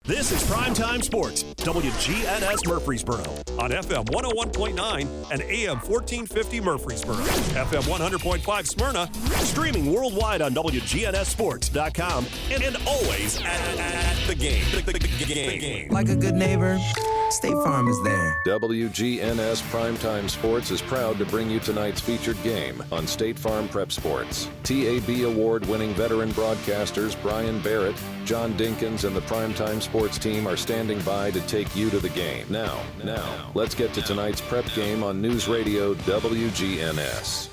This is Primetime Sports, WGNS Murfreesboro, on FM 101.9 and AM 1450 Murfreesboro, FM 100.5 Smyrna, streaming worldwide on WGNSSports.com, and always at the game. The game. Like a good neighbor, State Farm is there. WGNS Primetime Sports is proud to bring you tonight's featured game on State Farm Prep Sports. TAB award-winning veteran broadcasters Brian Barrett, John Dinkins, and the Primetime Sports team are standing by to take you to the game. Now, let's get to tonight's prep game on News Radio WGNS.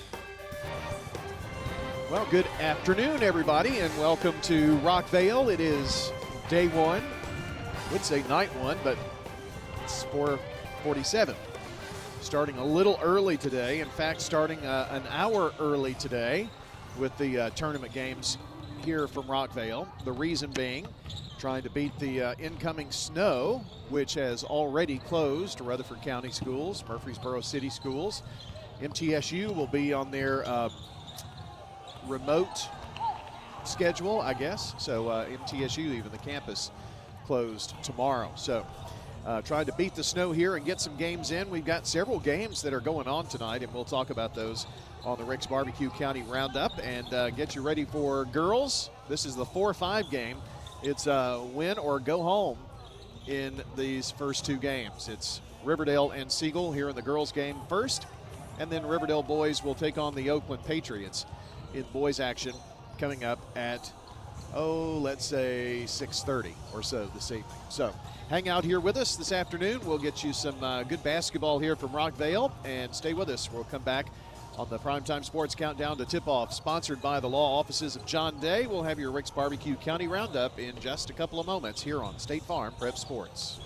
Well, good afternoon, everybody, and welcome to Rockvale. It is day one. I would say night one, but it's 4:47. Starting a little early today. In fact, starting an hour early today with the tournament games here from Rockvale. The reason being, trying to beat the incoming snow, which has already closed Rutherford County schools, Murfreesboro City schools. MTSU will be on their remote schedule, I guess. So MTSU, even the campus, closed tomorrow. So trying to beat the snow here and get some games in. We've got several games that are going on tonight, and we'll talk about those on the Rick's Barbecue County Roundup and get you ready for girls. This is the 4-5 game. It's win or go home in these first two games. It's Riverdale and Siegel here in the girls game first, and then Riverdale boys will take on the Oakland Patriots in boys action coming up at, let's say 6:30 or so this evening. So hang out here with us this afternoon. We'll get you some good basketball here from Rockvale, and stay with us. We'll come back on the Primetime Sports Countdown to Tip-Off, sponsored by the law offices of John Day. We'll have your Rick's Barbecue County Roundup in just a couple of moments here on State Farm Prep Sports.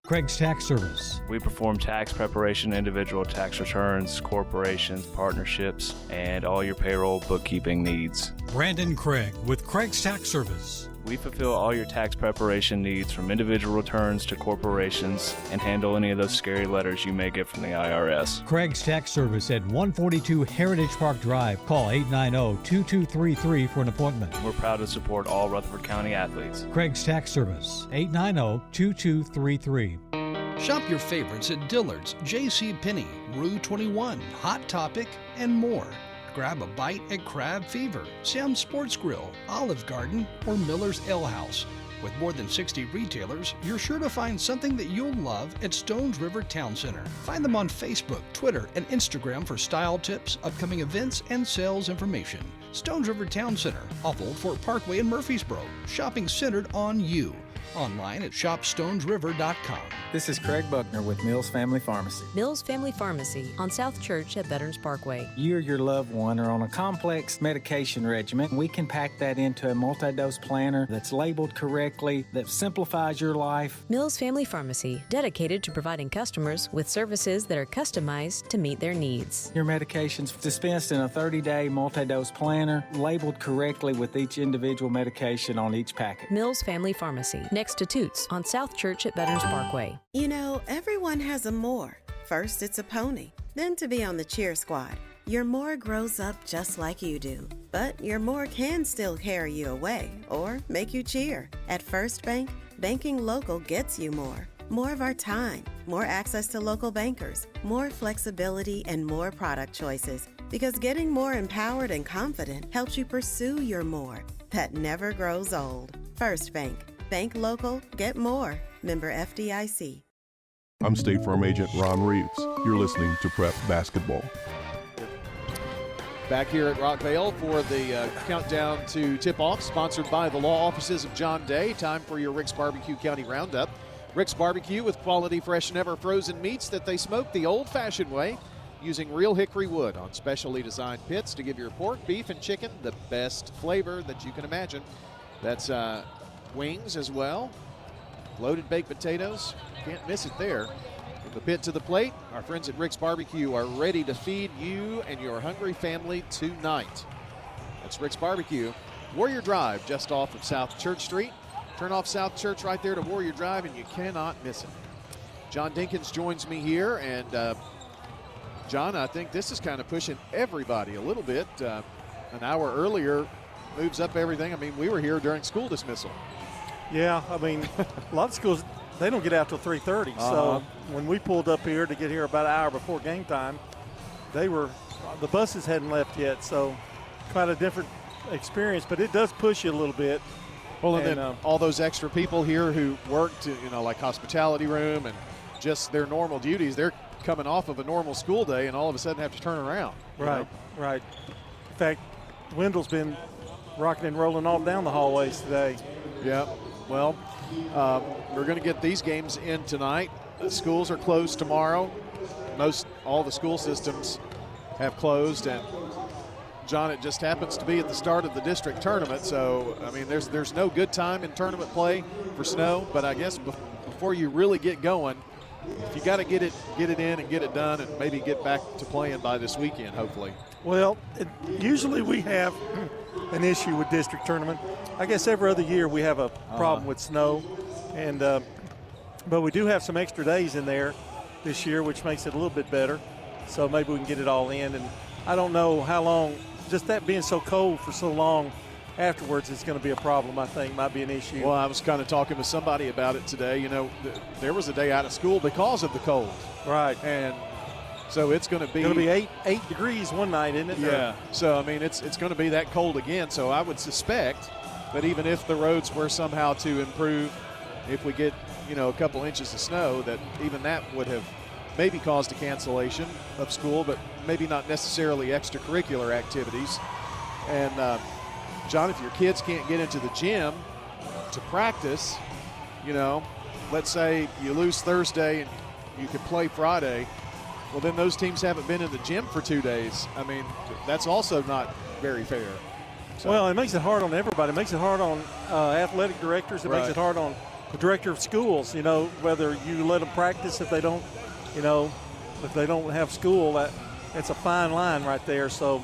Craig's Tax Service. We perform tax preparation, individual tax returns, corporations, partnerships, and all your payroll bookkeeping needs. Brandon Craig with Craig's Tax Service. We fulfill all your tax preparation needs, from individual returns to corporations, and handle any of those scary letters you may get from the IRS. Craig's Tax Service at 142 Heritage Park Drive. Call 890-2233 for an appointment. We're proud to support all Rutherford County athletes. Craig's Tax Service, 890-2233. Shop your favorites at Dillard's, JCPenney, Rue 21, Hot Topic, and more. Grab a bite at Crab Fever, Sam's Sports Grill, Olive Garden, or Miller's Ale House. With more than 60 retailers, you're sure to find something that you'll love at Stones River Town Center. Find them on Facebook, Twitter, and Instagram for style tips, upcoming events, and sales information. Stones River Town Center, off Old Fort Parkway in Murfreesboro. Shopping centered on you. Online at shopstonesriver.com. This is Craig Buckner with Mills Family Pharmacy. Mills Family Pharmacy on South Church at Veterans Parkway. You or your loved one are on a complex medication regimen. We can pack that into a multi-dose planner that's labeled correctly, that simplifies your life. Mills Family Pharmacy, dedicated to providing customers with services that are customized to meet their needs. Your medications dispensed in a 30-day multi-dose planner, labeled correctly with each individual medication on each packet. Mills Family Pharmacy, next to Toots on South Church at Veterans Parkway. You know, everyone has a more. First, it's a pony, then to be on the cheer squad. Your more grows up just like you do, but your more can still carry you away or make you cheer. At First Bank, banking local gets you more. More of our time, more access to local bankers, more flexibility, and more product choices. Because getting more empowered and confident helps you pursue your more that never grows old. First Bank. Bank local, get more. Member FDIC. I'm State Farm Agent Ron Reeves. You're listening to Prep Basketball. Back here at Rockvale for the countdown to tip-off, sponsored by the law offices of John Day. Time for your Rick's Barbecue County Roundup. Rick's Barbecue with quality, fresh, never frozen meats that they smoke the old-fashioned way, using real hickory wood on specially designed pits to give your pork, beef, and chicken the best flavor that you can imagine. That's wings as well, loaded baked potatoes, can't miss it there. From the pit to the plate, our friends at Rick's Barbecue are ready to feed you and your hungry family tonight. That's Rick's Barbecue, Warrior Drive, just off of South Church Street. Turn off South Church right there to Warrior Drive and you cannot miss it. John Dinkins joins me here, and John, I think this is kind of pushing everybody a little bit. An hour earlier moves up everything. I mean, we were here during school dismissal. Yeah, I mean, a lot of schools, they don't get out till 3:30. So when we pulled up here to get here about an hour before game time, the buses hadn't left yet. So quite a different experience, but it does push you a little bit. Well, and then all those extra people here who worked, like hospitality room and just their normal duties, they're coming off of a normal school day and all of a sudden have to turn around. Right. In fact, Wendell's been rocking and rolling all down the hallways today. Yeah. Well, we're going to get these games in tonight. The schools are closed tomorrow. All the school systems have closed, and John, it just happens to be at the start of the district tournament. So, I mean, there's no good time in tournament play for snow, but I guess before you really get going, you got to get it in and get it done and maybe get back to playing by this weekend, hopefully. Well, usually we have an issue with district tournament. I guess every other year we have a problem with snow, and but we do have some extra days in there this year, which makes it a little bit better. So maybe we can get it all in. And I don't know how long, just that being so cold for so long afterwards is going to be a problem, I think, might be an issue. Well, I was kind of talking with somebody about it today. There was a day out of school because of the cold. Right. And so it's going to be 8 degrees one night, isn't it? Yeah. So, I mean, it's going to be that cold again. So I would suspect that even if the roads were somehow to improve, if we get, a couple inches of snow, that even that would have maybe caused a cancellation of school, but maybe not necessarily extracurricular activities. And, John, if your kids can't get into the gym to practice, let's say you lose Thursday and you can play Friday, well, then those teams haven't been in the gym for 2 days. I mean, that's also not very fair. So. Well, it makes it hard on everybody. It makes it hard on athletic directors. It makes it hard on the director of schools, whether you let them practice if they don't, if they don't have school. It's a fine line right there. So,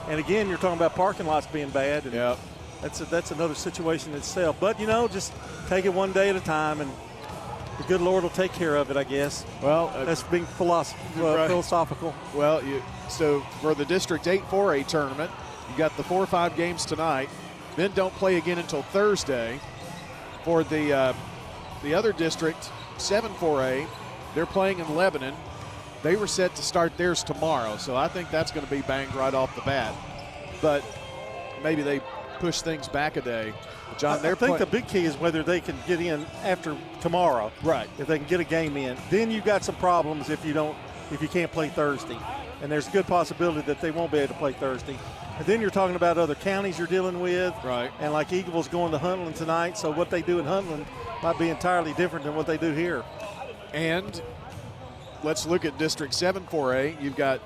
and again, you're talking about parking lots being bad. And that's another situation itself. But, just take it one day at a time, and the good Lord will take care of it, I guess. Well, that's being philosophical. Well, so for the District 8 4A tournament, you got the 4-5 games tonight. Then don't play again until Thursday. For the other district, 7 4A, they're playing in Lebanon. They were set to start theirs tomorrow, so I think that's going to be banged right off the bat. But maybe they push things back a day. John, I think the big key is whether they can get in after tomorrow. Right. If they can get a game in. Then you've got some problems if you can't play Thursday. And there's a good possibility that they won't be able to play Thursday. And then you're talking about other counties you're dealing with. Right. And like Eagleville's going to Huntland tonight, so what they do in Huntland might be entirely different than what they do here. And let's look at District 7 4A. You've got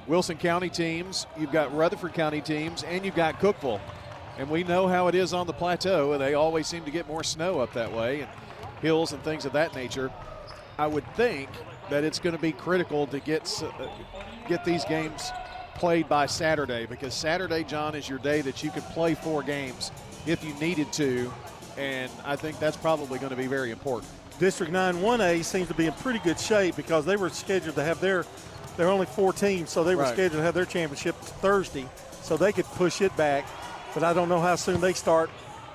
Wilson County teams, you've got Rutherford County teams, and you've got Cookeville. And we know how it is on the plateau. They always seem to get more snow up that way and hills and things of that nature. I would think that it's going to be critical to get these games played by Saturday, because Saturday, John, is your day that you could play 4 games if you needed to, and I think that's probably going to be very important. District 9 1A seems to be in pretty good shape because they were scheduled to have they're only 4 teams, so they were scheduled to have their championship Thursday, so they could push it back. But I don't know how soon they start,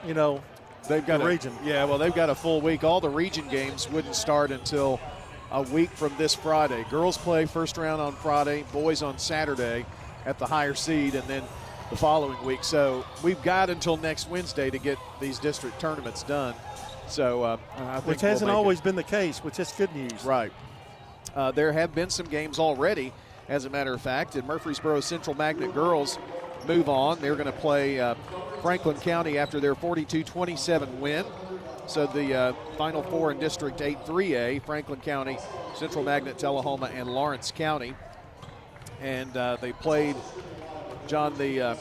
they've got the region. Yeah, well, they've got a full week. All the region games wouldn't start until a week from this Friday. Girls play first round on Friday, boys on Saturday at the higher seed, and then the following week. So we've got until next Wednesday to get these district tournaments done. So I think which hasn't always been the case, which is good news. Right. There have been some games already, as a matter of fact, and Murfreesboro Central Magnet girls move on. They're going to play Franklin County after their 42-27 win. So the Final Four in District 8 3A, Franklin County, Central Magnet, Tullahoma, and Lawrence County. And they played, John, the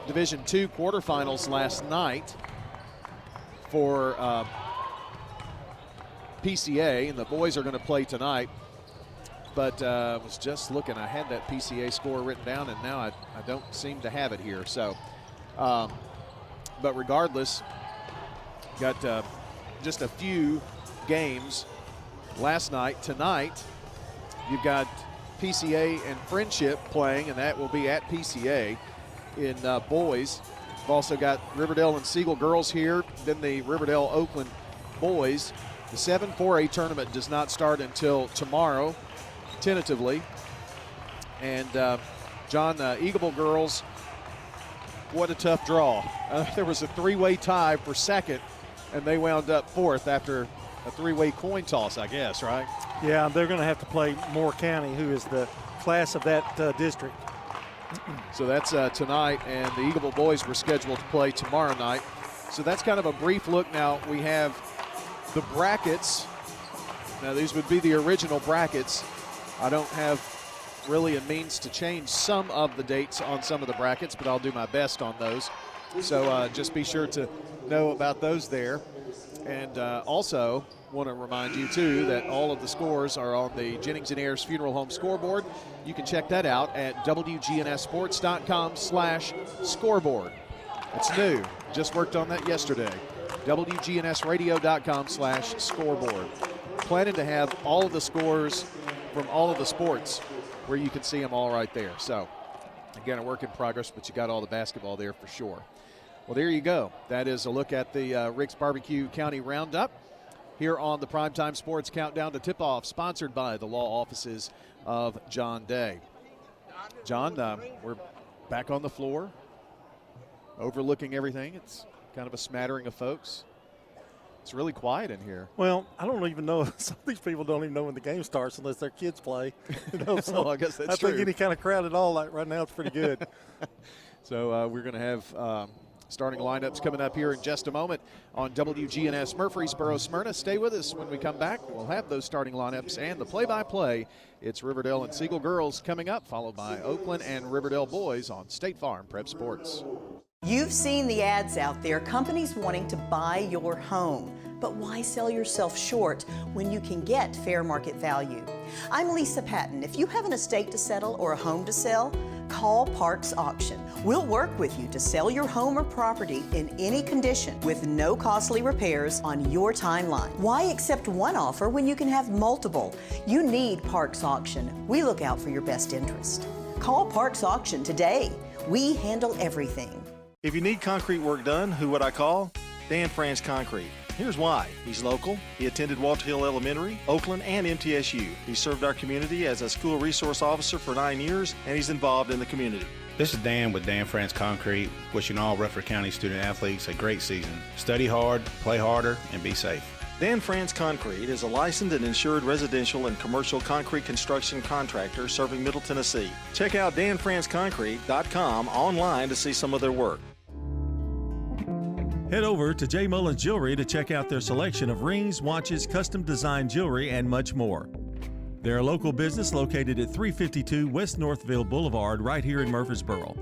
Division II quarterfinals last night for PCA, and the boys are going to play tonight. But I was just looking. I had that PCA score written down, and now I don't seem to have it here. So, but regardless, got just a few games last night. Tonight, you've got PCA and Friendship playing, and that will be at PCA in boys. We've also got Riverdale and Siegel girls here, then the Riverdale Oakland boys. The 7-4A tournament does not start until tomorrow, tentatively. And John, Eagleville girls, what a tough draw. There was a three-way tie for second, and they wound up fourth after a three-way coin toss, I guess, right? Yeah, they're going to have to play Moore County, who is the class of that district. So that's tonight, and the Eagleville boys were scheduled to play tomorrow night. So that's kind of a brief look. Now we have the brackets. Now these would be the original brackets. I don't have really a means to change some of the dates on some of the brackets, but I'll do my best on those. So just be sure to know about those there. And also want to remind you, too, that all of the scores are on the Jennings & Ayers Funeral Home scoreboard. You can check that out at WGNSsports.com/scoreboard. It's new. Just worked on that yesterday. WGNSradio.com/scoreboard. Planning to have all of the scores from all of the sports where you can see them all right there. So, again, a work in progress, but you got all the basketball there for sure. Well, there you go. That is a look at the Rick's Barbecue County Roundup here on the Primetime Sports Countdown to Tip-Off, sponsored by the law offices of John Day. John, we're back on the floor, overlooking everything. It's kind of a smattering of folks. It's really quiet in here. Well, I don't even know. Some of these people don't even know when the game starts unless their kids play. So well, I guess that's true. I think any kind of crowd at all right now is pretty good. So we're going to have starting lineups coming up here in just a moment on WGNS Murfreesboro Smyrna. Stay with us when we come back. We'll have those starting lineups and the play-by-play. It's Riverdale and Siegel girls coming up, followed by Oakland and Riverdale boys on State Farm Prep Sports. You've seen the ads out there, companies wanting to buy your home. But why sell yourself short when you can get fair market value? I'm Lisa Patton. If you have an estate to settle or a home to sell, call Parks Auction. We'll work with you to sell your home or property in any condition with no costly repairs on your timeline. Why accept one offer when you can have multiple? You need Parks Auction. We look out for your best interest. Call Parks Auction today. We handle everything. If you need concrete work done, who would I call? Dan France Concrete. Here's why. He's local. He attended Walter Hill Elementary, Oakland, and MTSU. He served our community as a school resource officer for 9 years, and he's involved in the community. This is Dan with Dan France Concrete, wishing all Rutherford County student athletes a great season. Study hard, play harder, and be safe. Dan France Concrete is a licensed and insured residential and commercial concrete construction contractor serving Middle Tennessee. Check out danfranceconcrete.com online to see some of their work. Head over to J. Mullins Jewelry to check out their selection of rings, watches, custom design jewelry, and much more. They're a local business located at 352 West Northville Boulevard right here in Murfreesboro.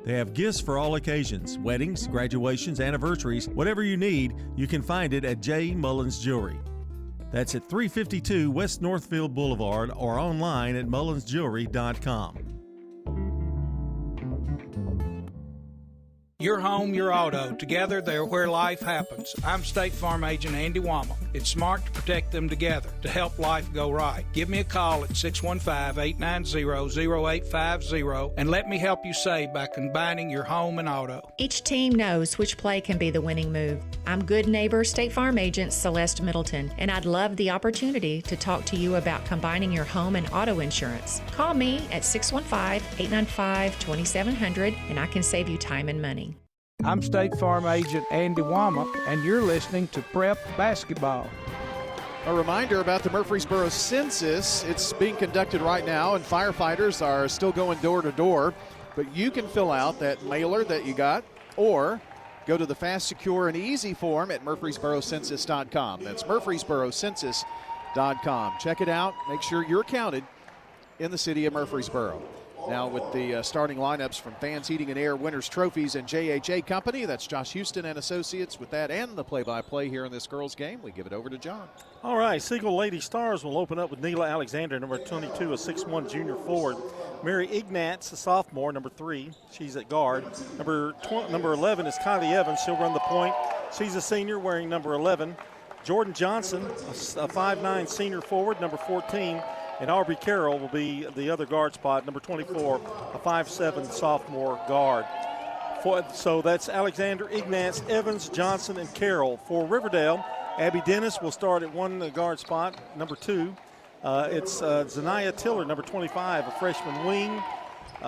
They have gifts for all occasions, weddings, graduations, anniversaries, whatever you need, you can find it at J. Mullins Jewelry. That's at 352 West Northville Boulevard or online at mullinsjewelry.com. Your home, your auto. Together, they're where life happens. I'm State Farm Agent Andy Wama. It's smart to protect them together to help life go right. Give me a call at 615-890-0850 and let me help you save by combining your home and auto. Each team knows which play can be the winning move. I'm good neighbor State Farm Agent Celeste Middleton, and I'd love the opportunity to talk to you about combining your home and auto insurance. Call me at 615-895-2700 and I can save you time and money. I'm State Farm Agent Andy Wama, and you're listening to Prep Basketball. A reminder about the Murfreesboro Census. It's being conducted right now, and firefighters are still going door to door. But you can fill out that mailer that you got, or go to the fast, secure, and easy form at murfreesborocensus.com. That's murfreesborocensus.com. Check it out. Make sure you're counted in the city of Murfreesboro. Now with the starting lineups from Fans Heating and Air Winners Trophies and JHA Company. That's Josh Houston and Associates with that and the play-by-play here in this girls' game. We give it over to John. All right, Siegel Lady Stars will open up with Neela Alexander, number 22, a 6'1 junior forward. Mary Ignatz, a sophomore, number 3. She's at guard. Number 11 is Kylie Evans. She'll run the point. She's a senior wearing number 11. Jordan Johnson, a 5'9 senior forward, number 14. And Aubrey Carroll will be the other guard spot, number 24, a 5'7 sophomore guard. So that's Alexander, Ignatz, Evans, Johnson, and Carroll. For Riverdale, Abby Dennis will start at one guard spot, number 2. It's Zanaya Tiller, number 25, a freshman wing.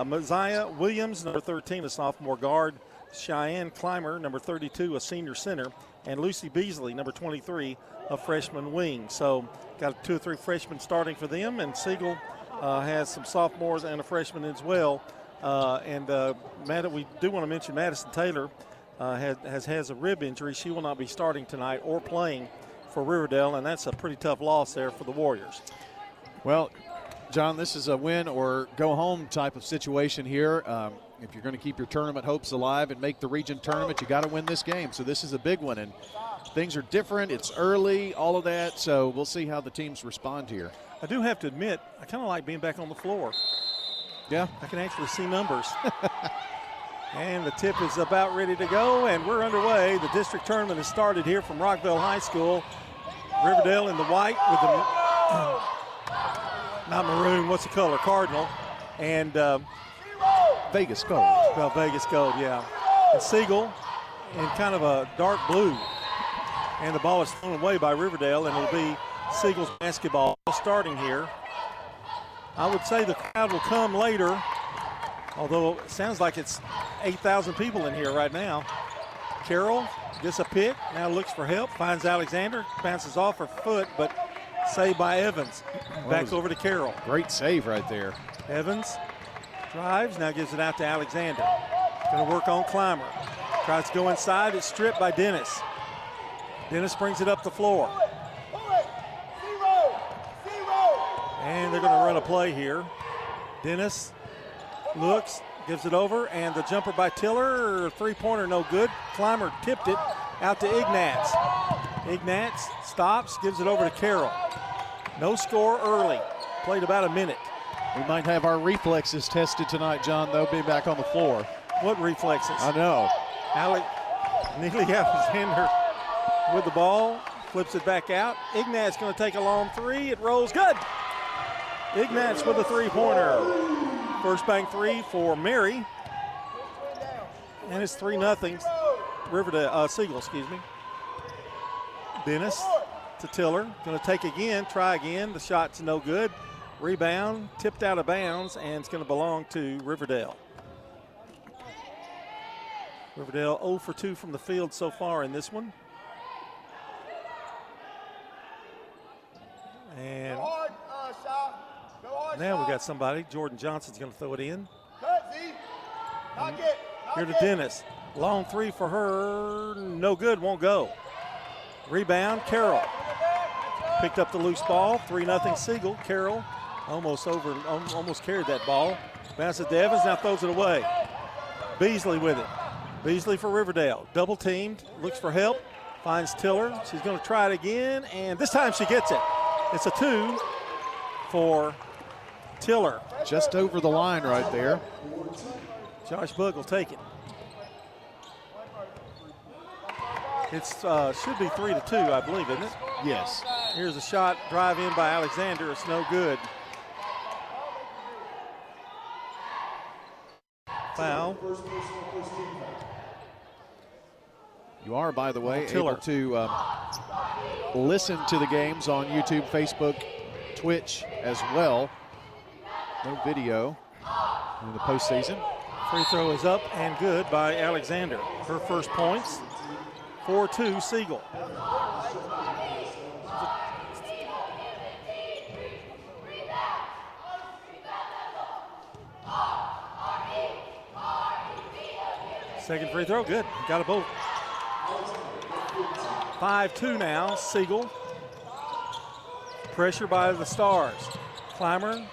Mosiah Williams, number 13, a sophomore guard. Cheyenne Clymer, number 32, a senior center. And Lucy Beasley, number 23, a freshman wing. So got 2 or 3 freshmen starting for them, and Siegel has some sophomores and a freshman as well. We do want to mention Madison Taylor has a rib injury. She will not be starting tonight or playing for Riverdale, and that's a pretty tough loss there for the Warriors. Well, John, this is a win or go home type of situation here. If you're going to keep your tournament hopes alive and make the region tournament, you got to win this game. So this is a big one, and things are different. It's early, all of that. So we'll see how the teams respond here. I do have to admit, I kind of like being back on the floor. Yeah. I can actually see numbers. And the tip is about ready to go, and we're underway. The district tournament has started here from Rockville High School. Riverdale in the white with the, not maroon, what's the color? Cardinal. And Vegas Gold. Well, Vegas Gold, yeah. And Siegel in kind of a dark blue. And the ball is thrown away by Riverdale, and it'll be Siegel's basketball starting here. I would say the crowd will come later, although it sounds like it's 8,000 people in here right now. Carroll gets a pick, now looks for help, finds Alexander, bounces off her foot, but saved by Evans. Back over to Carroll. Great save right there. Evans drives, now gives it out to Alexander. Going to work on Clymer. Tries to go inside, it's stripped by Dennis. Dennis brings it up the floor. And they're going to run a play here. Dennis looks, gives it over, and the jumper by Tiller, three-pointer no good. Clymer tipped it out to Ignatz. Ignatz stops, gives it over to Carroll. No score early. Played about a minute. We might have our reflexes tested tonight, John, though, being back on the floor. What reflexes? I know. Neely Alexander with the ball, flips it back out. Ignatz going to take a long three. It rolls good. Ignatz with a three-pointer. First bank three for Mary. And it's 3-0. Riverdale, Siegel, excuse me. Dennis to Tiller. Going to take again, try again. The shot's no good. Rebound, tipped out of bounds, and it's going to belong to Riverdale. Riverdale 0 for 2 from the field so far in this one. And now we got somebody. Jordan Johnson's going to throw it in. Here to Dennis. Long three for her. No good, won't go. Rebound, Carroll. Picked up the loose ball. 3-0 Siegel. Carroll almost carried that ball. Bounces to Evans, now throws it away. Beasley with it. Beasley for Riverdale. Double teamed, looks for help, finds Tiller. She's going to try it again, and this time she gets it. It's a 2 for Tiller. Just over the line right there. Josh Book will take it. It's should be 3-2, I believe, isn't it? Yes. Here's a shot, drive in by Alexander. It's no good. Foul. You are, by the way, able to listen to the games on YouTube, Facebook, Twitch as well. No video in the postseason. Free throw is up and good by Alexander. Her first points. 4-2 Siegel. Second free throw, good. Got a both. 5-2 now, Siegel. Pressure by the Stars. Clymer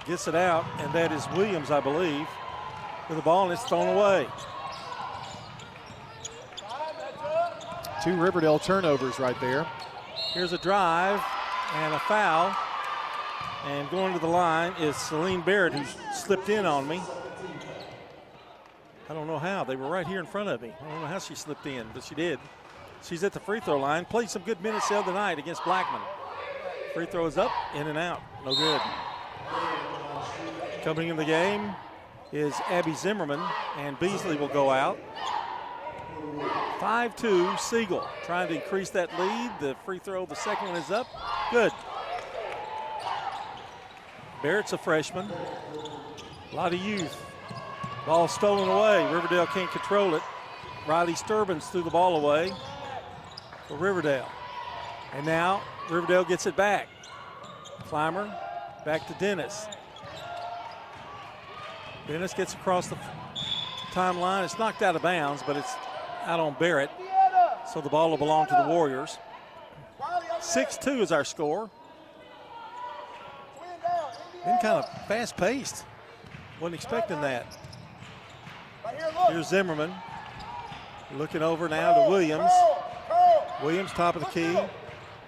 gets it out, and that is Williams, I believe, with the ball, and it's thrown away. 2 Riverdale turnovers right there. Here's a drive and a foul. And going to the line is Celine Barrett, who slipped in on me. I don't know how. They were right here in front of me. I don't know how she slipped in, but she did. She's at the free throw line. Played some good minutes the other night against Blackman. Free throw is up, in and out. No good. Coming in the game is Abby Zimmerman, and Beasley will go out. 5-2 Siegel, trying to increase that lead. The free throw, the second one is up. Good. Barrett's a freshman. A lot of youth. Ball stolen away. Riverdale can't control it. Riley Sturbins threw the ball away for Riverdale. And now Riverdale gets it back. Clymer back to Dennis. Dennis gets across the timeline. It's knocked out of bounds, but it's out on Barrett. So the ball will belong to the Warriors. 6-2 is our score. Been kind of fast-paced. Wasn't expecting that. Here's Zimmerman. Looking over now to Williams. Williams, top of the key.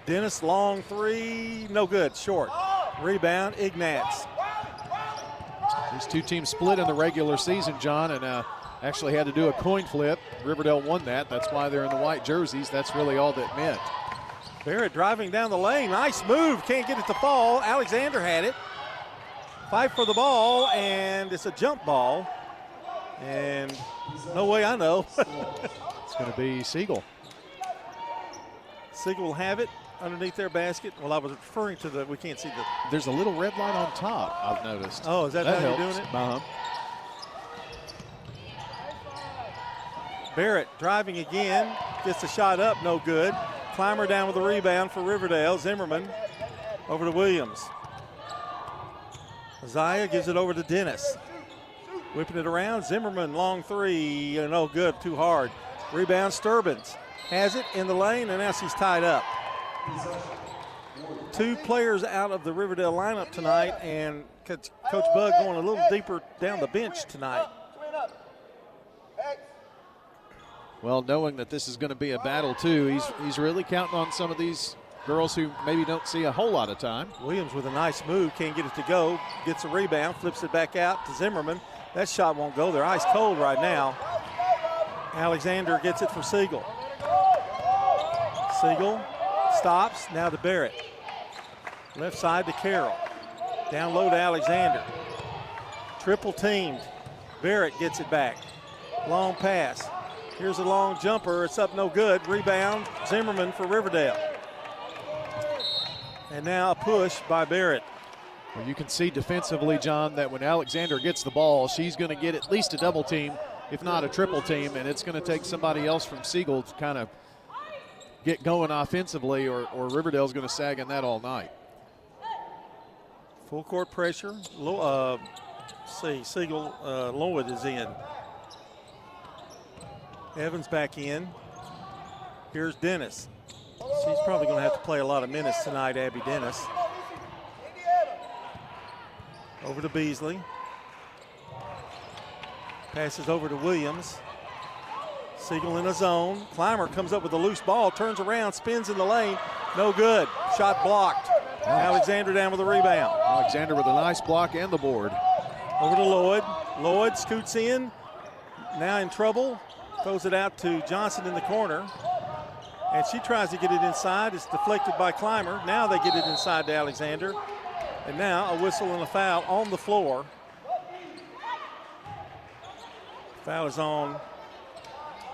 Dennis, long three. No good, short. Rebound, Ignatz. These two teams split in the regular season, John, and actually had to do a coin flip. Riverdale won that. That's why they're in the white jerseys. That's really all that meant. Barrett driving down the lane. Nice move. Can't get it to fall. Alexander had it. Fight for the ball, and it's a jump ball. And no way I know. It's going to be Siegel. Siegel will have it underneath their basket. Well, I was referring to we can't see the. There's a little red light on top, I've noticed. Oh, is that how helps. you're doing it? Uh-huh. Barrett driving again, gets the shot up, no good. Clymer down with the rebound for Riverdale. Zimmerman over to Williams. Isaiah gives it over to Dennis. Whipping it around, Zimmerman, long three, no good, too hard. Rebound, Sturbins has it in the lane, and now she's tied up. Two players out of the Riverdale lineup tonight, and Coach Bug going a little deeper down the bench tonight. Well, knowing that this is going to be a battle, too, he's really counting on some of these girls who maybe don't see a whole lot of time. Williams with a nice move, can't get it to go, gets a rebound, flips it back out to Zimmerman. That shot won't go. They're ice cold right now. Alexander gets it for Siegel. Siegel stops, now to Barrett. Left side to Carroll. Down low to Alexander. Triple teamed. Barrett gets it back. Long pass. Here's a long jumper. It's up no good. Rebound, Zimmerman for Riverdale. And now a push by Barrett. Well, you can see defensively, John, that when Alexander gets the ball, she's going to get at least a double team, if not a triple team, and it's going to take somebody else from Siegel to kind of get going offensively, or Riverdale's going to sag on that all night. Full court pressure. Siegel, Lloyd is in. Evans back in. Here's Dennis. She's probably going to have to play a lot of minutes tonight, Abby Dennis. Over to Beasley. Passes over to Williams. Siegel in a zone. Clymer comes up with a loose ball, turns around, spins in the lane. No good. Shot blocked. Alexander down with a rebound. Alexander with a nice block and the board. Over to Lloyd. Lloyd scoots in. Now in trouble. Throws it out to Johnson in the corner. And she tries to get it inside. It's deflected by Clymer. Now they get it inside to Alexander. And now a whistle and a foul on the floor. Foul is on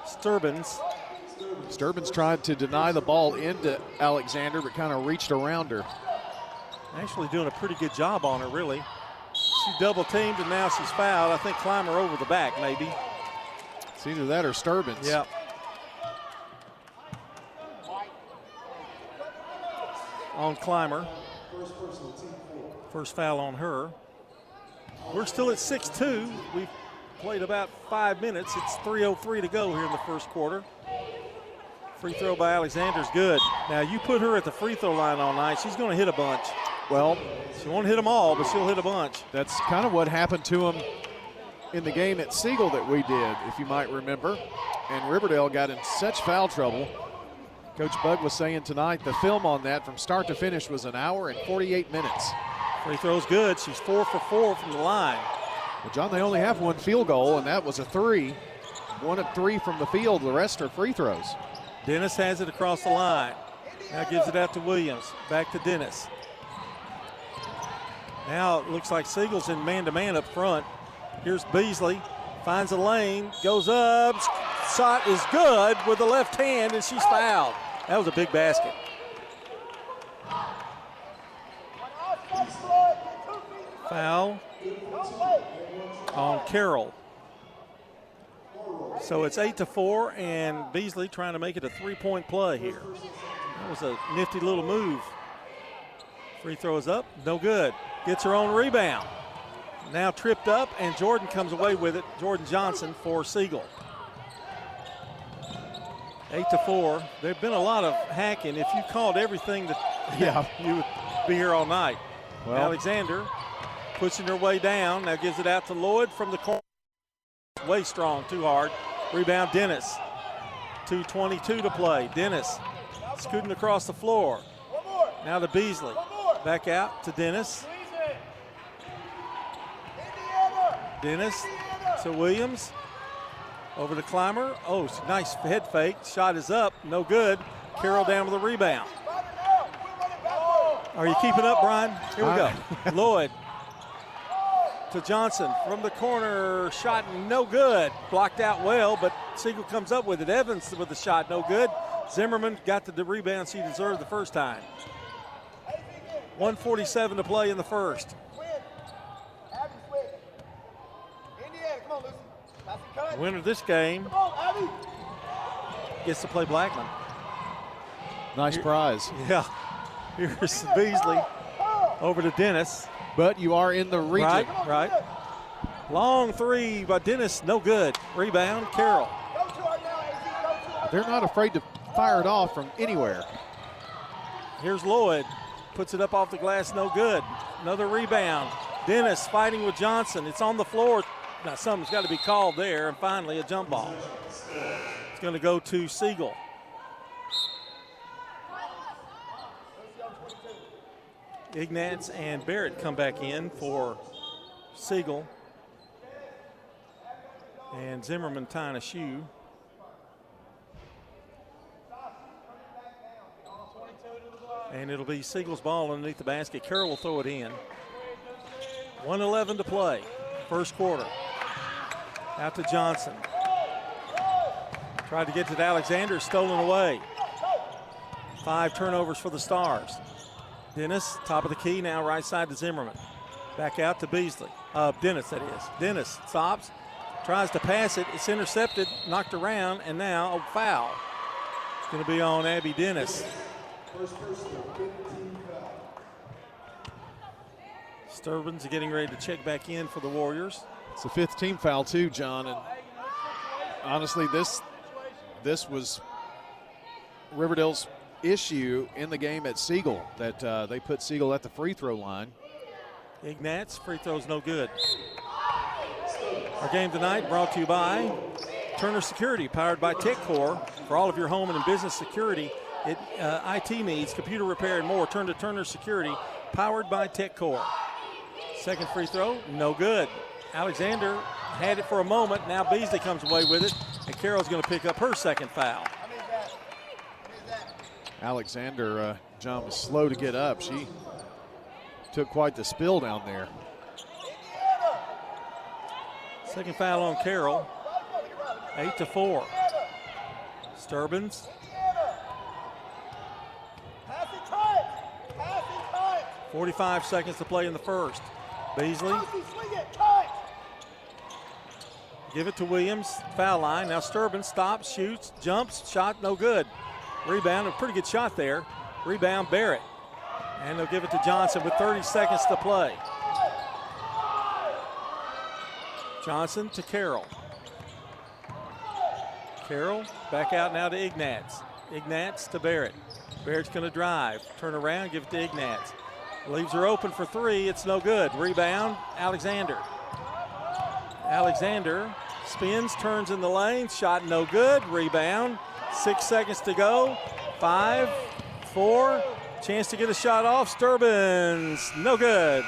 Sturbins. Sturbins tried to deny the ball into Alexander, but kind of reached around her. Actually doing a pretty good job on her, really. She double teamed and now she's fouled. I think Clymer over the back, maybe. It's either that or Sturbins. Yep. On Clymer. First foul on her. We're still at 6-2. We've played about 5 minutes. It's 3:03 to go here in the first quarter. Free throw by Alexander's good. Now you put her at the free throw line all night, she's going to hit a bunch. Well, she won't hit them all, but she'll hit a bunch. That's kind of what happened to him in the game at Siegel that we did, if you might remember. And Riverdale got in such foul trouble. Coach Bug was saying tonight the film on that from start to finish was 1 hour and 48 minutes. Free throw's good. She's 4 for 4 from the line. Well, John, they only have one field goal, and that was a 3. 1 of 3 from the field. The rest are free throws. Dennis has it across the line. Now gives it out to Williams. Back to Dennis. Now it looks like Siegel's in man-to-man up front. Here's Beasley. Finds a lane. Goes up. Shot is good with the left hand, and she's fouled. That was a big basket. Foul on Carroll. So it's 8-4, and Beasley trying to make it a three-point play here. That was a nifty little move. Free throw is up, no good. Gets her own rebound. Now tripped up, and Jordan comes away with it. Jordan Johnson for Siegel. 8-4. There's been a lot of hacking. If you called everything that you would be here all night. Well, Alexander pushing her way down. Now gives it out to Lloyd from the corner. Way strong, too hard. Rebound Dennis. 2:22 to play. Dennis scooting across the floor. Now to Beasley. Back out to Dennis. Dennis to Williams. Over to Clymer. Oh, nice head fake. Shot is up. No good. Carroll down with the rebound. Are you keeping up, Brian? Here we go. Lloyd to Johnson from the corner. Shot no good. Blocked out well, but Siegel comes up with it. Evans with the shot no good. Zimmerman got the rebound she deserved the first time. 1:47 to play in the first. Winner of this game gets to play Blackman. Nice prize. Yeah. Here's Beasley over to Dennis. But you are in the region. Right. Long three by Dennis, no good. Rebound, Carroll. They're not afraid to fire it off from anywhere. Here's Lloyd. Puts it up off the glass, no good. Another rebound. Dennis fighting with Johnson. It's on the floor. Now something's got to be called there, and finally a jump ball. It's going to go to Siegel. Ignatz and Barrett come back in for Siegel. And Zimmerman tying a shoe. And it'll be Siegel's ball underneath the basket. Carroll will throw it in. 1:11 to play, first quarter. Out to Johnson. Tried to get to Alexander, stolen away. 5 turnovers for the Stars. Dennis, top of the key, now right side to Zimmerman. Back out to Beasley. Dennis, that is. Dennis stops, tries to pass it. It's intercepted, knocked around, and now a foul. It's going to be on Abby Dennis. Sturbins getting ready to check back in for the Warriors. It's the 5th team foul too, John. And honestly, this was Riverdale's issue in the game at Siegel, that they put Siegel at the free throw line. Ignatz, free throw's no good. Our game tonight brought to you by Turner Security, powered by TechCore. For all of your home and business security, IT needs, computer repair, and more. Turn to Turner Security, powered by TechCore. Second free throw, no good. Alexander had it for a moment. Now Beasley comes away with it, and Carroll's going to pick up her second foul. Alexander, John, was slow to get up. She took quite the spill down there. Second foul on Carroll. 8-4. Sturbins. Pass it tight. 45 seconds to play in the first. Beasley. Give it to Williams. Foul line. Now Sturbins stops, shoots, jumps, shot, no good. Rebound, a pretty good shot there. Rebound, Barrett. And they'll give it to Johnson with 30 seconds to play. Johnson to Carroll. Carroll back out now to Ignatz. Ignatz to Barrett. Barrett's going to drive. Turn around, give it to Ignatz. Leaves her open for 3. It's no good. Rebound, Alexander. Alexander spins, turns in the lane. Shot no good. Rebound. 6 seconds to go. 5, 4. Chance to get a shot off. Sturbins. No good.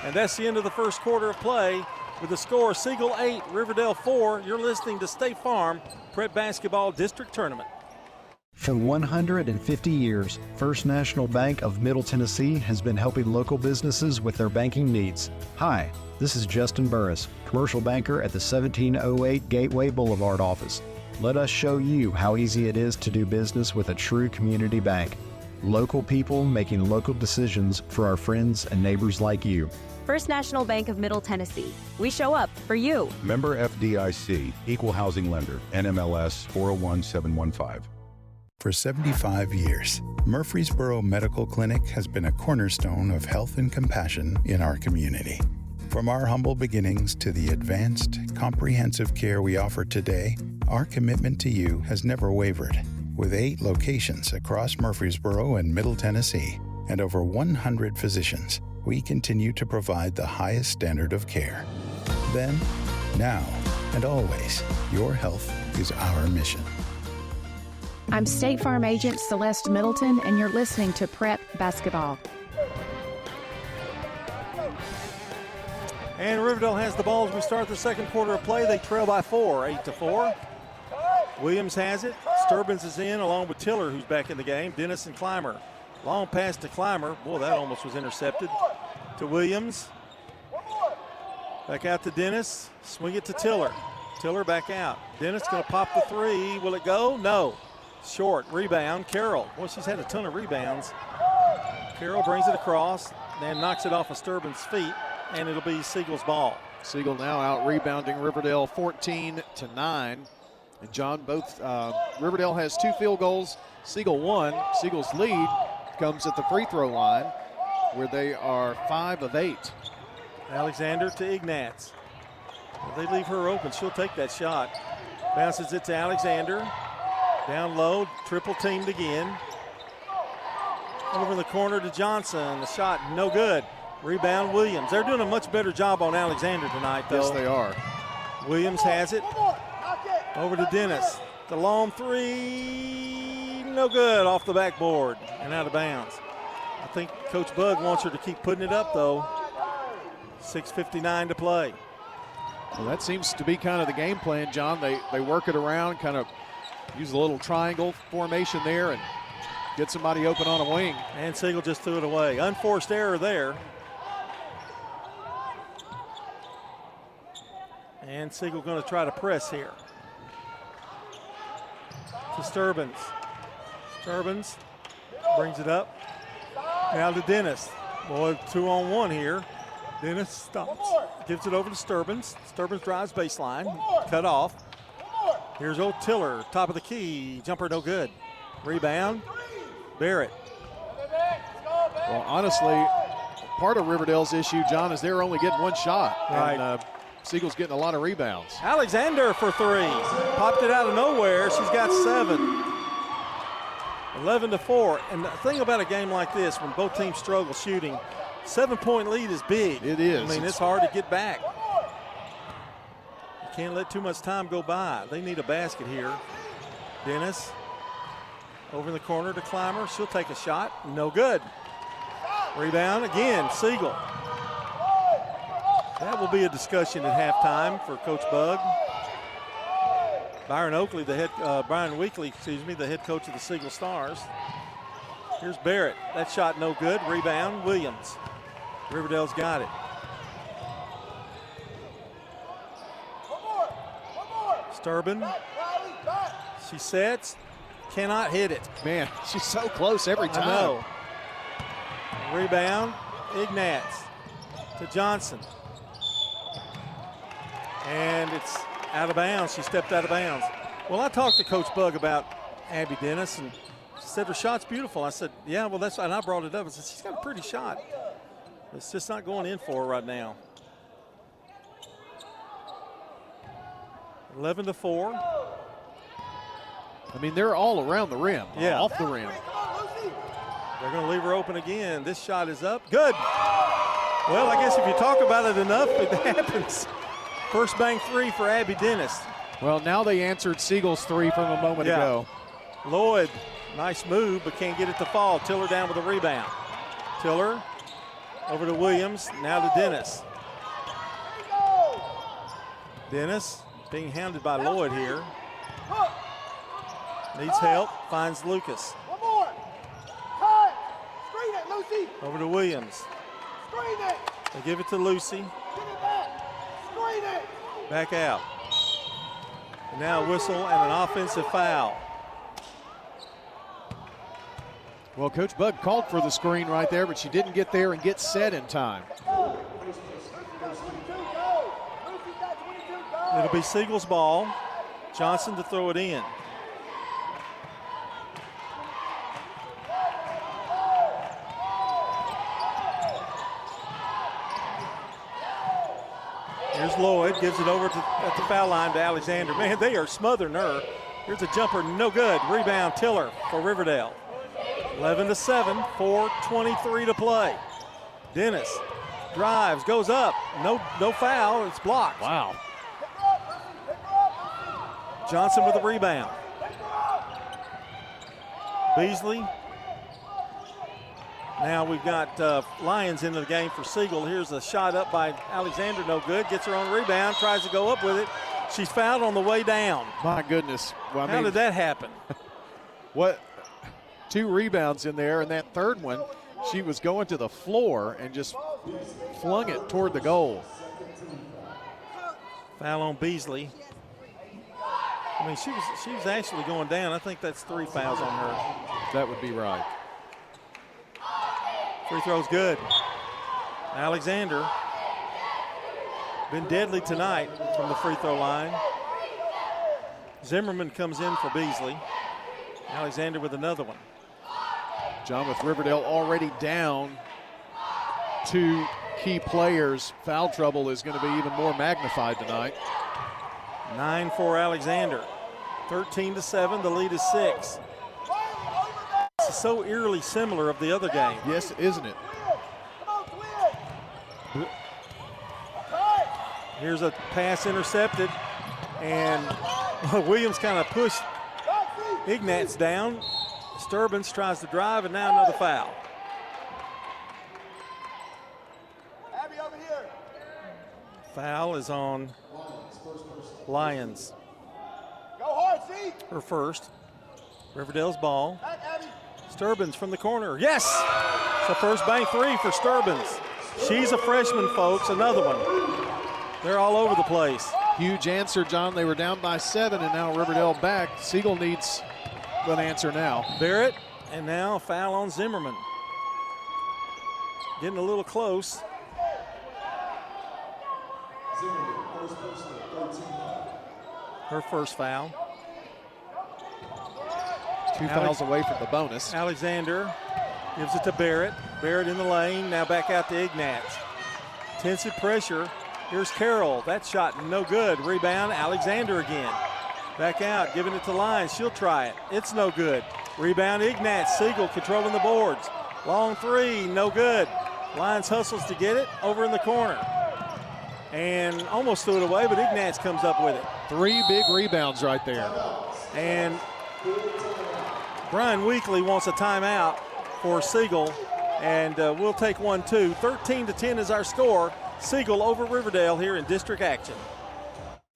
And that's the end of the first quarter of play. With the score, Siegel 8, Riverdale 4. You're listening to State Farm Prep Basketball District Tournament. For 150 years, First National Bank of Middle Tennessee has been helping local businesses with their banking needs. Hi, this is Justin Burris, commercial banker at the 1708 Gateway Boulevard office. Let us show you how easy it is to do business with a true community bank. Local people making local decisions for our friends and neighbors like you. First National Bank of Middle Tennessee. We show up for you. Member FDIC, Equal Housing Lender, NMLS 401715. For 75 years, Murfreesboro Medical Clinic has been a cornerstone of health and compassion in our community. From our humble beginnings to the advanced, comprehensive care we offer today, our commitment to you has never wavered. With 8 locations across Murfreesboro and Middle Tennessee and over 100 physicians, we continue to provide the highest standard of care. Then, now, and always, your health is our mission. I'm State Farm Agent Celeste Middleton, and you're listening to Prep Basketball. And Riverdale has the ball as we start the second quarter of play. They trail by 4, 8-4. Williams has it. Sturbins is in along with Tiller, who's back in the game. Dennis and Clymer. Long pass to Clymer. Boy, that almost was intercepted. To Williams. Back out to Dennis. Swing it to Tiller. Tiller back out. Dennis going to pop the 3. Will it go? No. Short. Rebound. Carroll. Boy, she's had a ton of rebounds. Carroll brings it across, then knocks it off of Sturbins' feet, and it'll be Siegel's ball. Siegel now out rebounding Riverdale 14-9. And John, both Riverdale has 2 field goals. Siegel 1. Siegel's lead comes at the free throw line, where they are 5 of 8. Alexander to Ignatz. If they leave her open, she'll take that shot. Bounces it to Alexander. Down low, triple teamed again. Over in the corner to Johnson. The shot no good. Rebound Williams. They're doing a much better job on Alexander tonight, though. Yes, they are. Williams has it. Over to Dennis. The long 3, no good, off the backboard and out of bounds. I think Coach Bug wants her to keep putting it up, though. 6:59 to play. Well, that seems to be kind of the game plan, John. They work it around, kind of use a little triangle formation there and get somebody open on a wing. And Siegel just threw it away. Unforced error there. And Siegel going to try to press here. To Sturbins. Sturbins brings it up. Now to Dennis. Boy, 2-on-1 here. Dennis stops. Gives it over to Sturbins. Sturbins drives baseline. Cut off. Here's old Tiller, top of the key. Jumper no good. Rebound. Barrett. Well, honestly, part of Riverdale's issue, John, is they're only getting 1 shot. Right. And Siegel's getting a lot of rebounds. Alexander for 3. Popped it out of nowhere. She's got 7. 11-4. And the thing about a game like this, when both teams struggle shooting, 7-point lead is big. It is. I mean, it's hard to get back. You can't let too much time go by. They need a basket here. Dennis over in the corner to Clymer. She'll take a shot. No good. Rebound again, Siegel. That will be a discussion at halftime for Coach Bug. Brian Weekly, the head coach of the Siegel Stars. Here's Barrett. That shot no good. Rebound, Williams. Riverdale's got it. Sturbin. She sets. Cannot hit it. Man, she's so close every time. I know. Rebound, Ignatz to Johnson. And it's out of bounds. She stepped out of bounds. Well, I talked to Coach Bug about Abby Dennis, and she said her shot's beautiful. I said, yeah, well, that's, and I brought it up. I said, she's got a pretty shot. It's just not going in for her right now. 11-4. I mean, they're all around the rim, off the rim. They're going to leave her open again. This shot is up. Good. Well, I guess if you talk about it enough, it happens. First bank 3 for Abby Dennis. Well, now they answered Siegel's 3 from a moment ago. Lloyd, nice move, but can't get it to fall. Tiller down with a rebound. Tiller over to Williams, now to Dennis. Dennis being hounded by Lloyd here. Needs help, finds Lucas. One more. Cut. Screen it, Lucy. Over to Williams. Screen it. They give it to Lucy. Give it back. Screen it. Back out. And now a whistle and an offensive foul. Well, Coach Bug called for the screen right there, but she didn't get there and get set in time. It'll be Siegel's ball. Johnson to throw it in. Here's Lloyd, gives it over at the foul line to Alexander. Man, they are smothering her. Here's a jumper, no good. Rebound, Tiller for Riverdale. 11-7, 4:23 to play. Dennis drives, goes up, no foul, it's blocked. Wow. Johnson with a rebound. Beasley. Now we've got Lions into the game for Siegel. Here's a shot up by Alexander, no good. Gets her on rebound, tries to go up with it. She's fouled on the way down. My goodness. Well, How did that happen? What? 2 rebounds in there, and that third one, she was going to the floor and just flung it toward the goal. Foul on Beasley. I mean, she was actually going down. I think that's 3 fouls on her. That would be right. Free throw's good. Alexander been deadly tonight from the free throw line. Zimmerman comes in for Beasley. Alexander with another one. John, with Riverdale already down 2 key players, foul trouble is going to be even more magnified tonight. 9 for Alexander. 13-7, the lead is 6. This is so eerily similar of the other game. Yes, isn't it? Here's a pass intercepted, and Williams kind of pushed Ignatz down. Sturbins tries to drive, and now another foul. Abby, over here. Foul is on Lions. Go hard, see. Her first. Riverdale's ball. Back, Abby. Sturbins from the corner. Yes! It's the first bank 3 for Sturbins. She's a freshman, folks. Another one. They're all over the place. Huge answer, John. They were down by 7, and now Riverdale back. Siegel needs an answer now. Barrett, and now a foul on Zimmerman. Getting a little close. Her first foul. 2 fouls away from the bonus. Alexander gives it to Barrett. Barrett in the lane, now back out to Ignatz. Intensive pressure. Here's Carroll. That shot no good. Rebound, Alexander again. Back out, giving it to Lyons. She'll try it. It's no good. Rebound, Ignatz. Siegel controlling the boards. Long 3, no good. Lyons hustles to get it over in the corner. And almost threw it away, but Ignatz comes up with it. 3 big rebounds right there. And Brian Weekly wants a timeout for Siegel, and we'll take one too. 13-10 is our score. Siegel over Riverdale here in district action.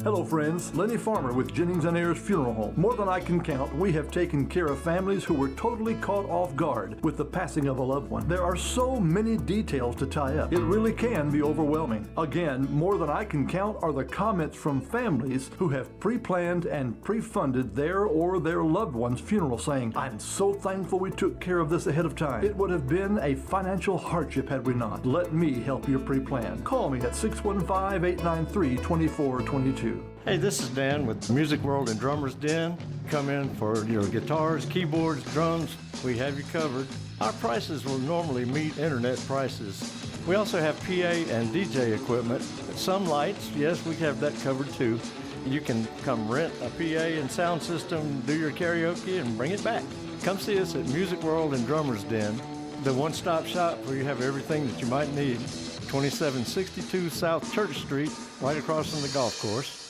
Hello friends, Lenny Farmer with Jennings & Ayers Funeral Home. More than I can count, we have taken care of families who were totally caught off guard with the passing of a loved one. There are so many details to tie up. It really can be overwhelming. Again, more than I can count are the comments from families who have pre-planned and pre-funded their or their loved one's funeral, saying, "I'm so thankful we took care of this ahead of time. It would have been a financial hardship had we not. Let me help you pre-plan. Call me at 615-893-2422. Hey, this is Dan with Music World and Drummers Den. Come in for your guitars, keyboards, drums. We have you covered. Our prices will normally meet internet prices. We also have PA and DJ equipment. Some lights, yes, we have that covered too. You can come rent a PA and sound system, do your karaoke, and bring it back. Come see us at Music World and Drummers Den, the one-stop shop where you have everything that you might need. 2762 South Church Street, right across from the golf course.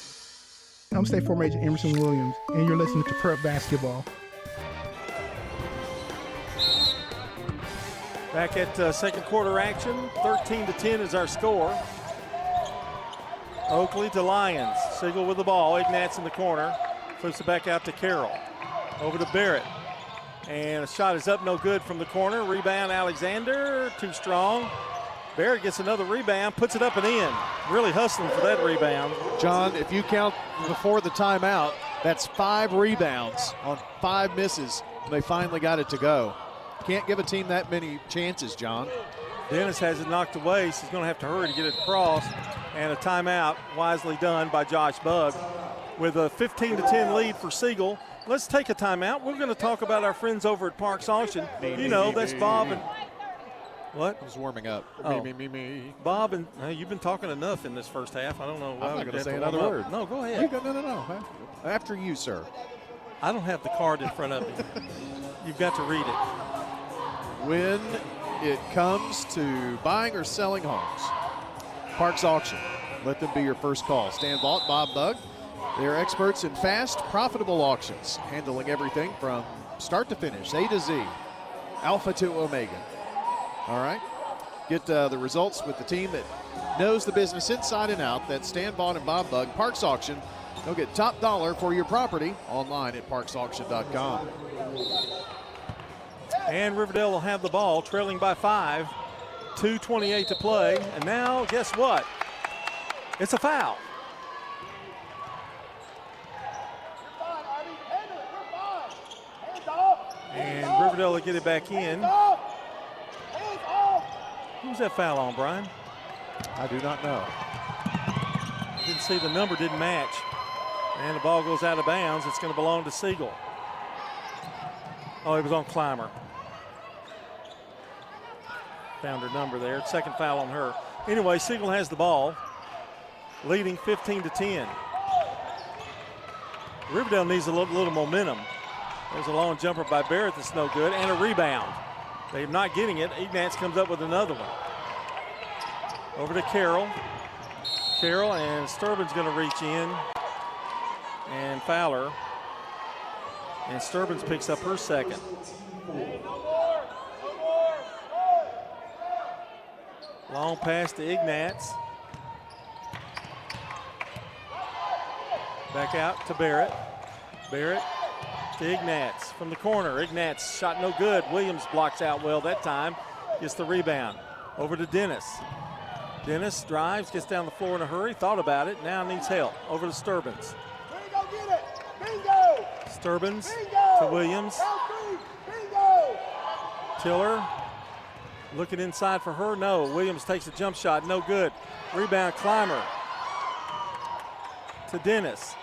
I'm State Farm Agent Emerson Williams, and you're listening to Prep Basketball. Back at second quarter action, 13-10 is our score. Oakley to Lyons. Siegel with the ball. Ignatz in the corner. Flips it back out to Carroll. Over to Barrett. And a shot is up, no good from the corner. Rebound, Alexander, too strong. Barrett gets another rebound, puts it up and in. Really hustling for that rebound. John, if you count before the timeout, that's 5 rebounds on 5 misses when they finally got it to go. Can't give a team that many chances, John. Dennis has it knocked away, so he's going to have to hurry to get it across. And a timeout, wisely done by Josh Bugg. With a 15-10 lead for Siegel. Let's take a timeout. We're going to talk about our friends over at Parks Auction. That's Bob and... What? I was warming up. Oh. Me. Bob and... you've been talking enough in this first half. I don't know. I'm not going to say another word. No, go ahead. No. After you, sir. I don't have the card in front of me. You've got to read it. When it comes to buying or selling homes, Parks Auction, let them be your first call. Stan Vaught, Bob Bugg. They're experts in fast, profitable auctions, handling everything from start to finish, A to Z, Alpha to Omega. All right? Get the results with the team that knows the business inside and out. That's Stan Vaught and Bob Bugg. Parks Auction. They'll get top dollar for your property online at parksauction.com. And Riverdale will have the ball, trailing by 5. 2:28 to play. And now, guess what? It's a foul. And Riverdale will get it back in. Who's that foul on, Brian? I do not know. Didn't see the number, didn't match. And the ball goes out of bounds. It's going to belong to Siegel. Oh, it was on Clymer. Found her number there. Second foul on her. Anyway, Siegel has the ball, leading 15-10. Riverdale needs a little momentum. There's a long jumper by Barrett that's no good, and a rebound. They're not getting it. Ignatz comes up with another one. Over to Carroll. Carroll and Sturbin's going to reach in and foul her. And Sturbins picks up her second. Long pass to Ignatz. Back out to Barrett. Barrett to Ignatz from the corner. Ignatz shot no good. Williams blocks out well that time. Gets the rebound. Over to Dennis. Dennis drives, gets down the floor in a hurry. Thought about it. Now needs help. Over to Sturbins. Sturbins to Williams. Tiller looking inside for her. No. Williams takes a jump shot. No good. Rebound Clymer to Dennis.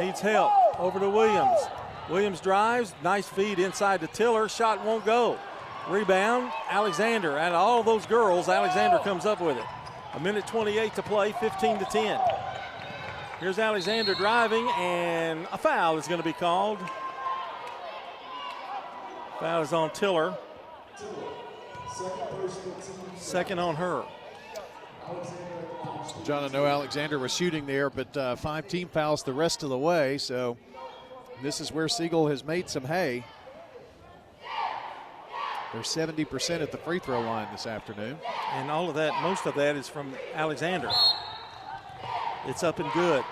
Needs help. Over to Williams. Williams drives. Nice feed inside to Tiller. Shot won't go. Rebound Alexander. Out of all those girls, Alexander comes up with it. 1:28 to play. 15-10. Here's Alexander driving, and a foul is going to be called. Foul is on Tiller. Second on her. John, I know Alexander was shooting there, but 5 team fouls the rest of the way, so this is where Siegel has made some hay. They're 70% at the free throw line this afternoon. And all of that, most of that is from Alexander. It's up and good.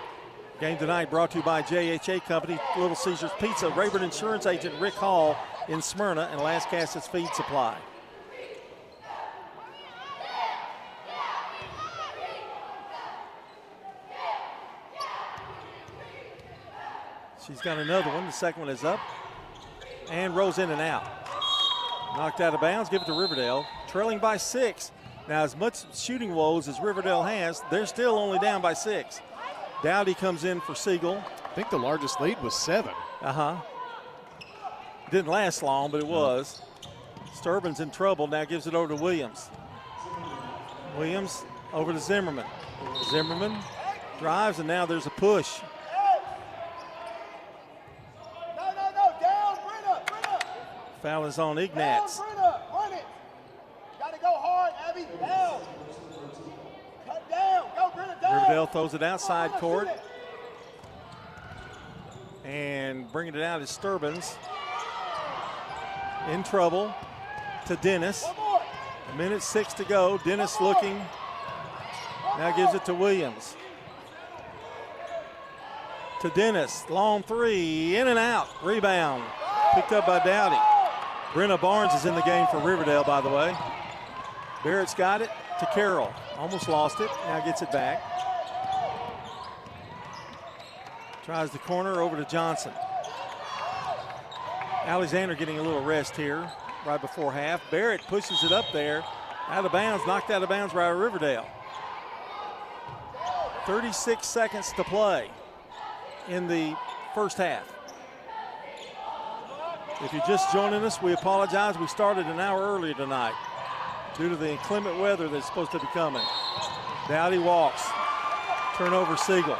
Game tonight brought to you by JHA Company, Little Caesars Pizza, Rayburn Insurance Agent Rick Hall in Smyrna, and Las Casas Feed Supply. She's got another one. The second one is up and rolls in and out. Knocked out of bounds, give it to Riverdale. Trailing by 6. Now, as much shooting woes as Riverdale has, they're still only down by 6. Dowdy comes in for Siegel. I think the largest lead was 7. Didn't last long, but it was. Sturbin's in trouble. Now gives it over to Williams. Williams over to Zimmerman. Zimmerman drives, and now there's a push. Foul is on Ignatz. Run it. Gotta go hard, Abby. Down. Cut down. Go, Brenna, down. Riverdale throws it outside court. And bringing it out is Sturbins. In trouble to Dennis. 1:06 to go. Dennis looking. Now gives it to Williams. To to Dennis. Long three, in and out. Rebound, picked up by Dowdy. Brenna Barnes is in the game for Riverdale, by the way. Barrett's got it to Carroll. Almost lost it, now gets it back. Tries the corner over to Johnson. Alexander getting a little rest here right before half. Barrett pushes it up there, out of bounds, knocked out of bounds by Riverdale. 36 seconds to play in the first half. If you're just joining us, we apologize. We started an hour earlier tonight due to the inclement weather that's supposed to be coming. Dowdy walks. Turnover Siegel.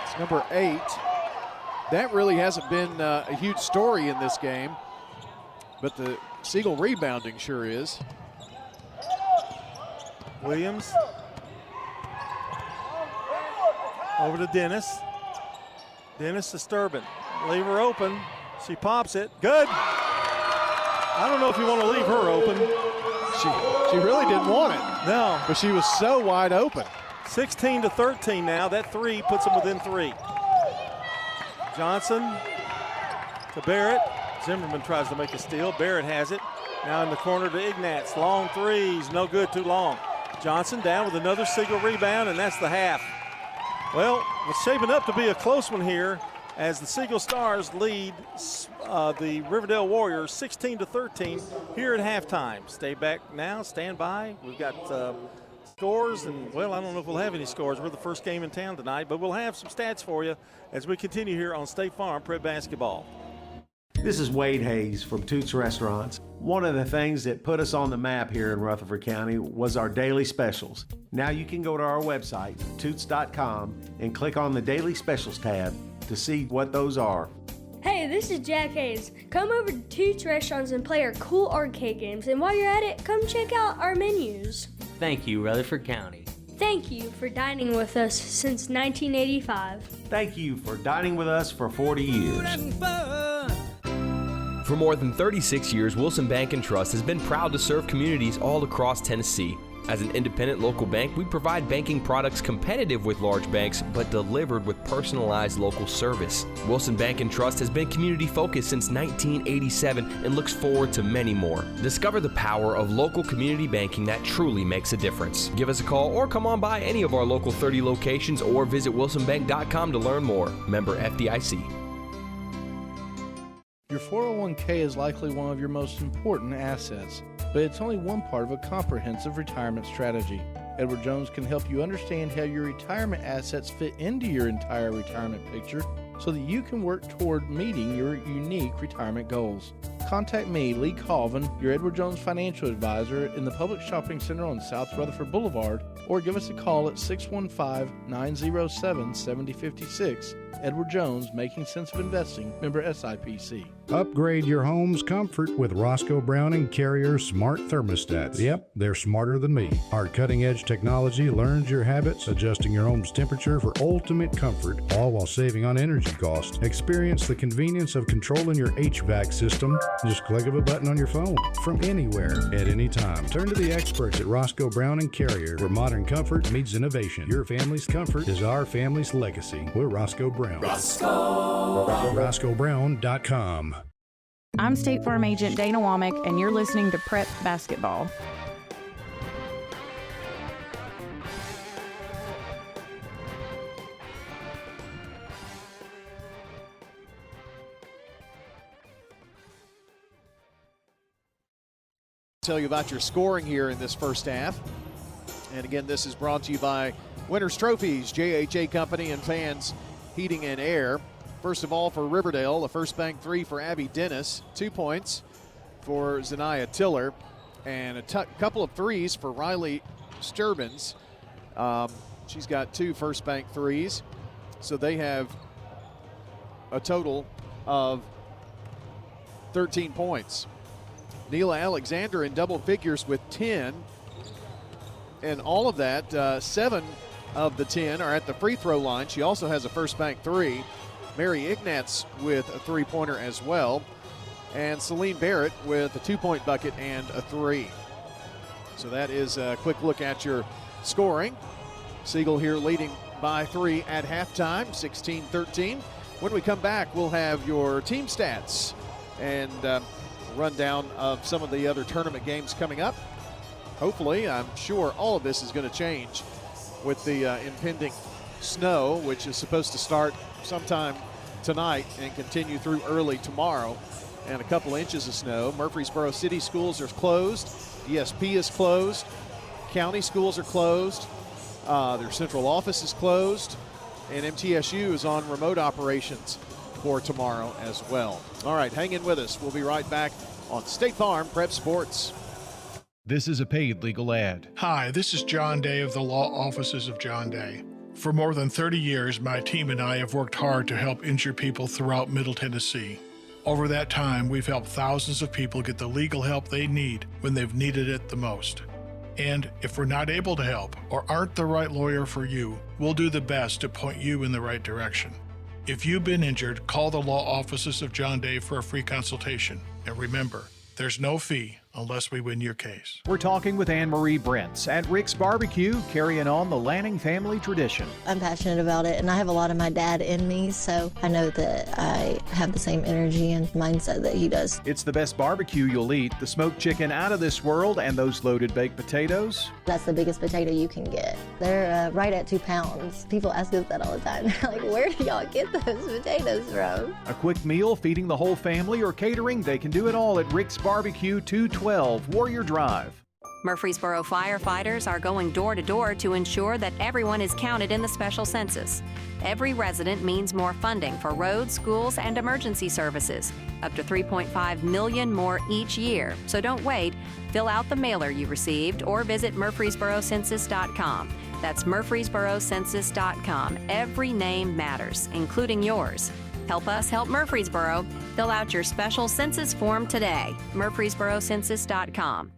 It's number 8. That really hasn't been a huge story in this game, but the Siegel rebounding sure is. Williams. Over to Dennis. Dennis to Sturban. Leave her open. She pops it. Good. I don't know if you want to leave her open. She really didn't want it. No. But she was so wide open. 16-13 now. That three puts them within 3. Johnson to Barrett. Zimmerman tries to make a steal. Barrett has it. Now in the corner to Ignatz. Long threes. No good. Too long. Johnson down with another Siegel rebound, and that's the half. Well, it's shaping up to be a close one here as the Siegel Stars lead the Riverdale Warriors 16-13 here at halftime. Stay back now, stand by. We've got scores, and well, I don't know if we'll have any scores. We're the first game in town tonight, but we'll have some stats for you as we continue here on State Farm Prep Basketball. This is Wade Hayes from Toots Restaurants. One of the things that put us on the map here in Rutherford County was our daily specials. Now you can go to our website, toots.com, and click on the Daily Specials tab to see what those are. Hey, this is Jack Hayes. Come over to Toots Restaurants and play our cool arcade games, and while you're at it, come check out our menus. Thank you, Rutherford County. Thank you for dining with us since 1985. Thank you for dining with us for 40 years. For more than 36 years, Wilson Bank & Trust has been proud to serve communities all across Tennessee. As an independent local bank, we provide banking products competitive with large banks, but delivered with personalized local service. Wilson Bank & Trust has been community-focused since 1987 and looks forward to many more. Discover the power of local community banking that truly makes a difference. Give us a call or come on by any of our local 30 locations or visit wilsonbank.com to learn more. Member FDIC. Your 401k is likely one of your most important assets, but it's only one part of a comprehensive retirement strategy. Edward Jones can help you understand how your retirement assets fit into your entire retirement picture so that you can work toward meeting your unique retirement goals. Contact me, Lee Colvin, your Edward Jones financial advisor in the Public Shopping Center on South Rutherford Boulevard, or give us a call at 615-907-7056. Edward Jones, Making Sense of Investing, member SIPC. Upgrade your home's comfort with Roscoe Brown & Carrier smart thermostats. Yep, they're smarter than me. Our cutting-edge technology learns your habits, adjusting your home's temperature for ultimate comfort, all while saving on energy costs. Experience the convenience of controlling your HVAC system. Just click of a button on your phone from anywhere at any time. Turn to the experts at Roscoe Brown & Carrier, where modern comfort meets innovation. Your family's comfort is our family's legacy. We're Roscoe Brown. RoscoeBrown.com. I'm State Farm Agent Dana Womack, and you're listening to Prep Basketball. Tell you about your scoring here in this first half. And again, this is brought to you by Winners Trophies, JHA Company and Fans Heating and Air. First of all, for Riverdale, the first bank three for Abby Dennis, 2 points for Zanaya Tiller, and a couple of threes for Riley Sturbans. She's got 2 first bank threes, so they have a total of 13 points. Neela Alexander in double figures with 10, and all of that, 7 of the 10 are at the free throw line. She also has a first bank three. Mary Ignatz with a three-pointer as well, and Celine Barrett with a 2-point bucket and a three. So that is a quick look at your scoring. Siegel here leading by 3 at halftime, 16-13. When we come back, we'll have your team stats and rundown of some of the other tournament games coming up. Hopefully, I'm sure all of this is going to change with the impending snow, which is supposed to start sometime tonight and continue through early tomorrow, and a couple inches of snow. Murfreesboro City schools are closed. ESP is closed. County schools are closed. Their central office is closed. And MTSU is on remote operations for tomorrow as well. All right, hang in with us. We'll be right back on State Farm Prep Sports. This is a paid legal ad. Hi, this is John Day of the Law Offices of John Day. For more than 30 years, my team and I have worked hard to help injured people throughout Middle Tennessee. Over that time, we've helped thousands of people get the legal help they need when they've needed it the most. And if we're not able to help or aren't the right lawyer for you, we'll do the best to point you in the right direction. If you've been injured, call the Law Offices of John Day for a free consultation. And remember, there's no fee unless we win your case. We're talking with Anne-Marie Brents at Rick's Barbecue, carrying on the Lanning family tradition. I'm passionate about it, and I have a lot of my dad in me, so I know that I have the same energy and mindset that he does. It's the best barbecue you'll eat, the smoked chicken out of this world, and those loaded baked potatoes. That's the biggest potato you can get. They're right at 2 pounds. People ask us that all the time. They're like, where do y'all get those potatoes from? A quick meal feeding the whole family or catering, they can do it all at Rick's Barbecue, 212 Warrior Drive. Murfreesboro firefighters are going door to door to ensure that everyone is counted in the special census. Every resident means more funding for roads, schools, and emergency services, up to $3.5 million more each year. So don't wait. Fill out the mailer you received or visit murfreesborocensus.com. That's murfreesborocensus.com. Every name matters, including yours. Help us help Murfreesboro. Fill out your special census form today. murfreesborocensus.com.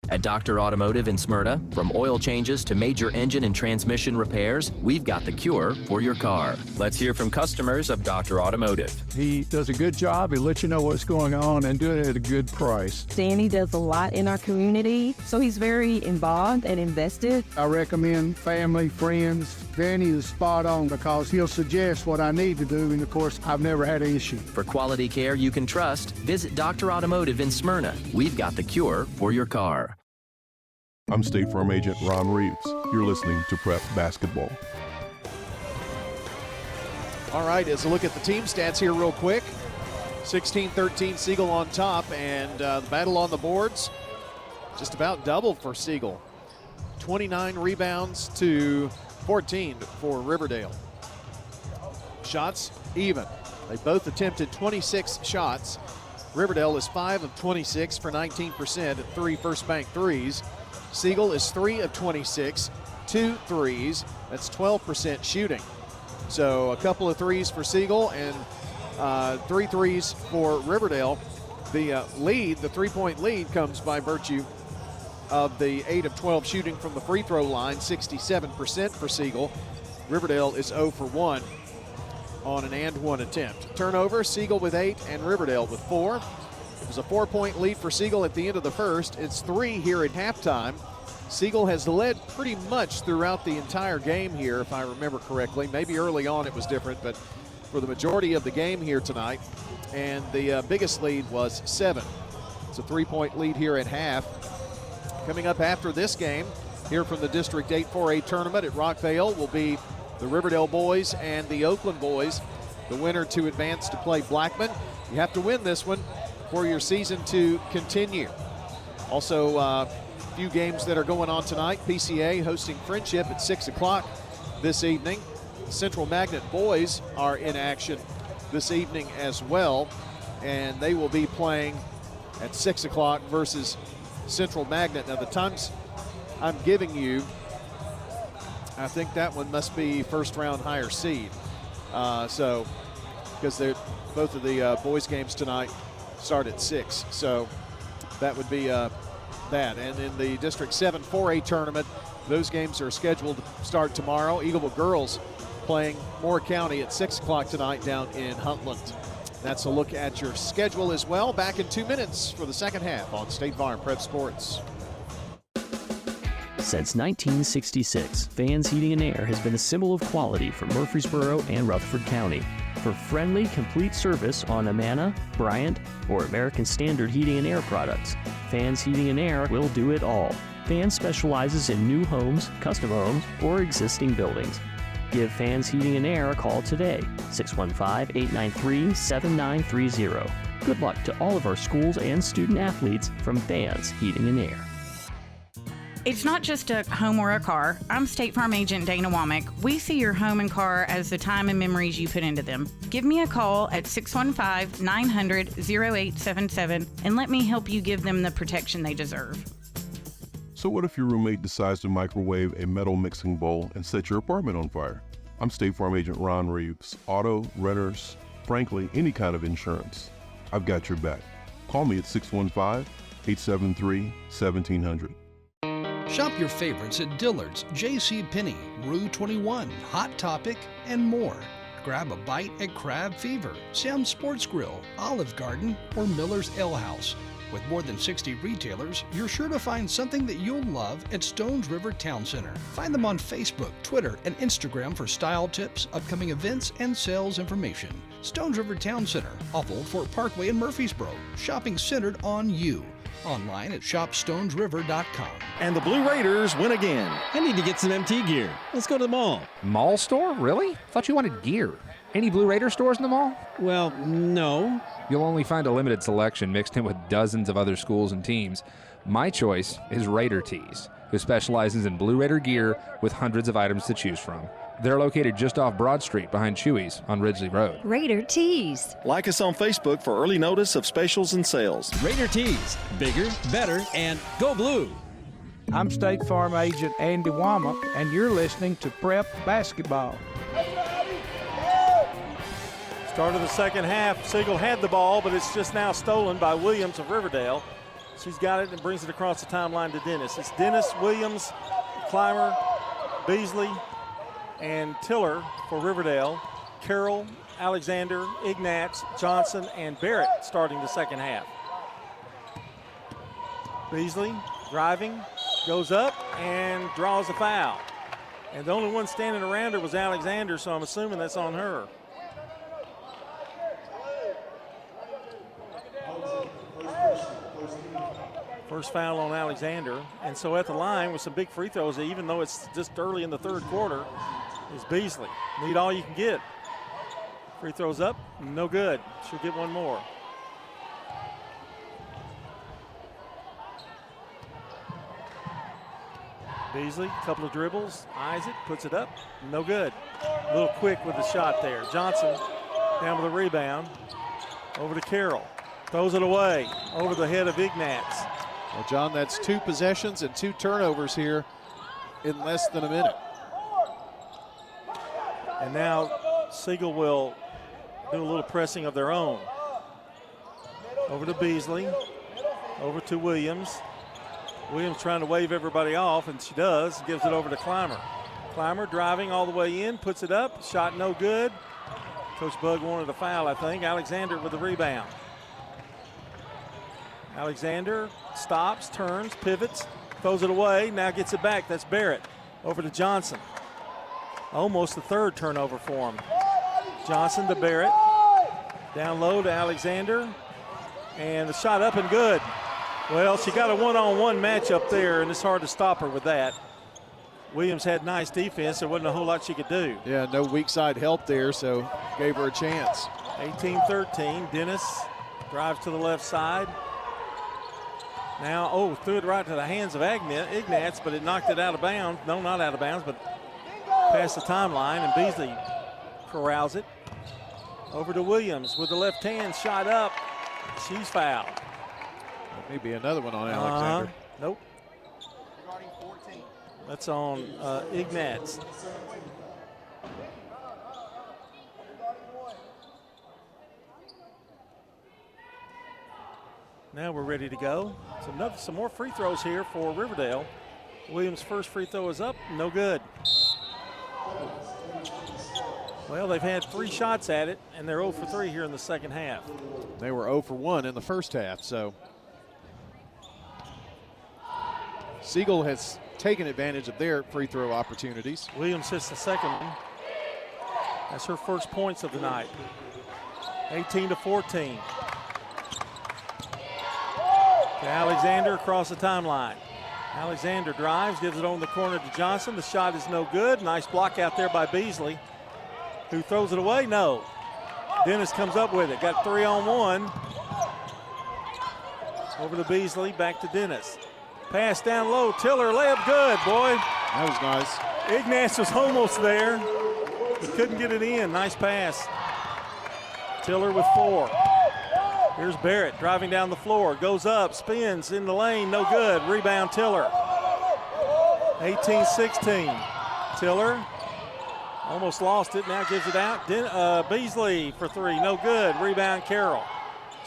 At Dr. Automotive in Smyrna, from oil changes to major engine and transmission repairs, we've got the cure for your car. Let's hear from customers of Dr. Automotive. He does a good job. He lets you know what's going on and do it at a good price. Danny does a lot in our community, so he's very involved and invested. I recommend family, friends. Danny is spot on because he'll suggest what I need to do, and of course, I've never had an issue. For quality care you can trust, visit Dr. Automotive in Smyrna. We've got the cure for your car. I'm State Farm Agent Ron Reeves. You're listening to Prep Basketball. All right, as a look at the team stats here real quick. 16-13 Siegel on top, and the battle on the boards just about doubled for Siegel. 29 rebounds to 14 for Riverdale. Shots even. They both attempted 26 shots. Riverdale is 5 of 26 for 19% at 3 first bank threes. Siegel is 3 of 26, 2 threes. That's 12% shooting. So a couple of threes for Siegel and 3 threes for Riverdale. The lead, the 3-point lead, comes by virtue of the 8 of 12 shooting from the free throw line, 67% for Siegel. Riverdale is 0 for 1 on an and 1 attempt. Turnover, Siegel with 8 and Riverdale with 4. It was a 4-point lead for Siegel at the end of the first. It's 3 here at halftime. Siegel has led pretty much throughout the entire game here, if I remember correctly. Maybe early on it was different, but for the majority of the game here tonight. And the biggest lead was 7. It's a 3-point lead here at half. Coming up after this game, here from the District 8 4A tournament at Rockvale will be the Riverdale boys and the Oakland boys. The winner to advance to play Blackman. You have to win this one for your season to continue. Also, a few games that are going on tonight. PCA hosting Friendship at 6 o'clock this evening. The Central Magnet boys are in action this evening as well, and they will be playing at 6 o'clock versus Central Magnet. Now, the times I'm giving you, I think that one must be first round higher seed. Because both of the boys' games tonight start at 6. So that would be that. And in the District 7 4A tournament, those games are scheduled to start tomorrow. Eagleville girls playing Moore County at 6 o'clock tonight down in Huntland. That's a look at your schedule as well. Back in 2 minutes for the second half on State Farm Prep Sports. Since 1966, Fans Heating and Air has been a symbol of quality for Murfreesboro and Rutherford County. For friendly, complete service on Amana, Bryant, or American Standard Heating and Air products, Fans Heating and Air will do it all. Fans specializes in new homes, custom homes, or existing buildings. Give Fans Heating and Air a call today, 615-893-7930. Good luck to all of our schools and student athletes from Fans Heating and Air. It's not just a home or a car. I'm State Farm Agent Dana Womack. We see your home and car as the time and memories you put into them. Give me a call at 615-900-0877 and let me help you give them the protection they deserve. So what if your roommate decides to microwave a metal mixing bowl and set your apartment on fire? I'm State Farm Agent Ron Reeves. Auto, renters, frankly, any kind of insurance. I've got your back. Call me at 615-873-1700. Shop your favorites at Dillard's, JCPenney, Rue 21, Hot Topic, and more. Grab a bite at Crab Fever, Sam's Sports Grill, Olive Garden, or Miller's Ale House. With more than 60 retailers, you're sure to find something that you'll love at Stones River Town Center. Find them on Facebook, Twitter, and Instagram for style tips, upcoming events, and sales information. Stones River Town Center, off Old Fort Parkway in Murfreesboro. Shopping centered on you. Online at shopstonesriver.com. And the Blue Raiders win again. I need to get some MT gear. Let's go to the mall. Mall store? Really? Thought you wanted gear. Any Blue Raider stores in the mall? Well, no. You'll only find a limited selection mixed in with dozens of other schools and teams. My choice is Raider Tees, who specializes in Blue Raider gear with hundreds of items to choose from. They're located just off Broad Street behind Chewy's on Ridgely Road. Raider Tees. Like us on Facebook for early notice of specials and sales. Raider Tees. Bigger, better, and go blue. I'm State Farm Agent Andy Womack, and you're listening to Prep Basketball. Start of the second half, Siegel had the ball, but it's just now stolen by Williams of Riverdale. She's got it and brings it across the timeline to Dennis. It's Dennis, Williams, Clymer, Beasley, and Tiller for Riverdale. Carroll, Alexander, Ignatz, Johnson, and Barrett starting the second half. Beasley driving, goes up, and draws a foul. And the only one standing around her was Alexander, so I'm assuming that's on her. First foul on Alexander. And so at the line with some big free throws, even though it's just early in the third quarter, is Beasley. Need all you can get. Free throws up, no good. She'll get one more. Beasley, a couple of dribbles, eyes it, puts it up, no good. A little quick with the shot there. Johnson down with a rebound. Over to Carroll. Throws it away over the head of Ignatz. Well, John, that's 2 possessions and 2 turnovers here in less than a minute. And now Siegel will do a little pressing of their own. Over to Beasley. Over to Williams. Williams trying to wave everybody off, and she does. Gives it over to Clymer. Clymer driving all the way in, puts it up. Shot no good. Coach Bug wanted a foul, I think. Alexander with the rebound. Alexander stops, turns, pivots, throws it away, now gets it back. That's Barrett. Over to Johnson. Almost the third turnover for him. Johnson to Barrett. Down low to Alexander. And the shot up and good. Well, she got a one-on-one matchup there, and it's hard to stop her with that. Williams had nice defense. There wasn't a whole lot she could do. Yeah, no weak side help there, so gave her a chance. 18-13. Dennis drives to the left side. Now, threw it right to the hands of Ignatz, but it knocked it out of bounds. No, not out of bounds, but past the timeline, and Beasley corrals it. Over to Williams with the left hand, shot up. She's fouled. Maybe another one on Alexander. Nope. That's on Ignatz. Now we're ready to go. Some more free throws here for Riverdale. Williams' first free throw is up, no good. Well, they've had 3 shots at it, and they're 0 for 3 here in the second half. They were 0 for 1 in the first half, so. Siegel has taken advantage of their free throw opportunities. Williams hits the second one. That's her first points of the night. 18-14. To Alexander across the timeline. Alexander drives, gives it on the corner to Johnson. The shot is no good. Nice block out there by Beasley. Who throws it away? No. Dennis comes up with it. Got 3-on-1. Over to Beasley, back to Dennis. Pass down low, Tiller, layup good, boy. That was nice. Ignatz was almost there. He couldn't get it in. Nice pass. Tiller with 4. Here's Barrett driving down the floor. Goes up, spins in the lane, no good. Rebound Tiller. 18-16. Tiller almost lost it, now gives it out. Beasley for 3, no good. Rebound Carroll.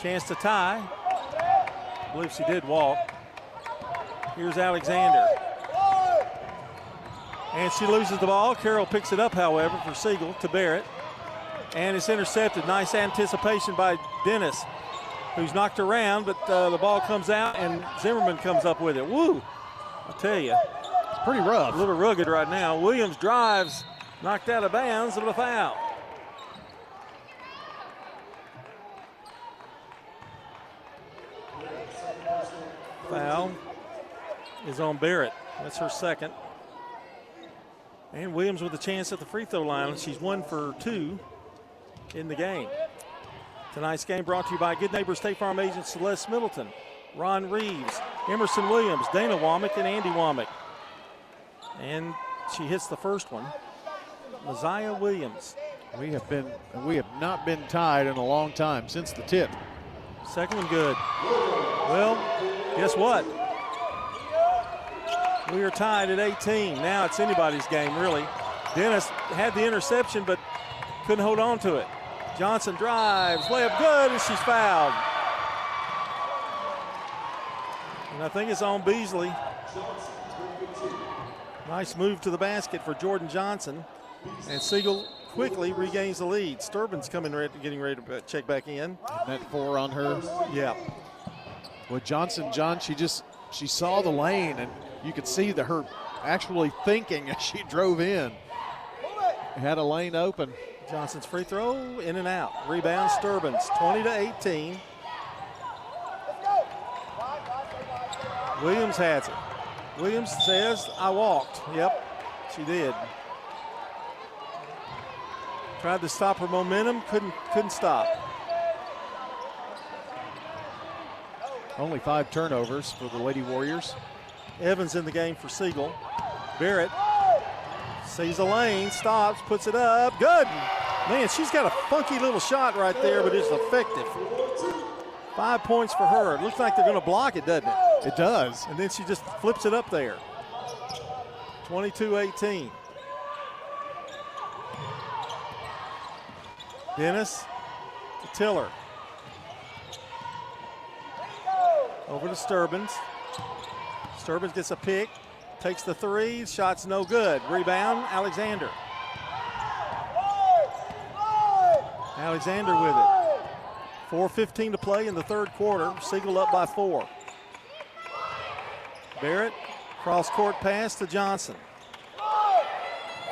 Chance to tie. I believe she did walk. Here's Alexander. And she loses the ball. Carroll picks it up, however, for Siegel to Barrett. And it's intercepted. Nice anticipation by Dennis, who's knocked around, but the ball comes out and Zimmerman comes up with it. Woo! I tell you. It's pretty rough. A little rugged right now. Williams drives, knocked out of bounds with a foul. Foul is on Barrett. That's her second. And Williams with a chance at the free throw line. She's 1 for 2 in the game. Tonight's game brought to you by Good Neighbor State Farm agent Celeste Middleton, Ron Reeves, Emerson Williams, Dana Womack, and Andy Womack. And she hits the first one. Messiah Williams. We have not been tied in a long time since the tip. Second one good. Well, guess what? We are tied at 18. Now it's anybody's game, really. Dennis had the interception, but couldn't hold on to it. Johnson drives, layup good, and she's fouled. And I think it's on Beasley. Nice move to the basket for Jordan Johnson. And Siegel quickly regains the lead. Sturban's getting ready to check back in. That 4 on her. Yeah. Well, Johnson, John, she saw the lane, and you could see her actually thinking as she drove in. Had a lane open. Johnson's free throw, in and out. Rebound, Sturbans, 20-18. Williams has it. Williams says, I walked. Yep, she did. Tried to stop her momentum, couldn't stop. Only 5 turnovers for the Lady Warriors. Evans in the game for Siegel. Barrett sees a lane, stops, puts it up. Good. Man, she's got a funky little shot right there, but it's effective. 5 points for her. It looks like they're going to block it, doesn't it? It does. And then she just flips it up there. 22-18. Dennis to Tiller. Over to Sturbans. Sturbans gets a pick, takes the 3, shot's no good. Rebound, Alexander. Alexander with it. 4:15 to play in the third quarter. Siegel up by 4. Barrett, cross court pass to Johnson.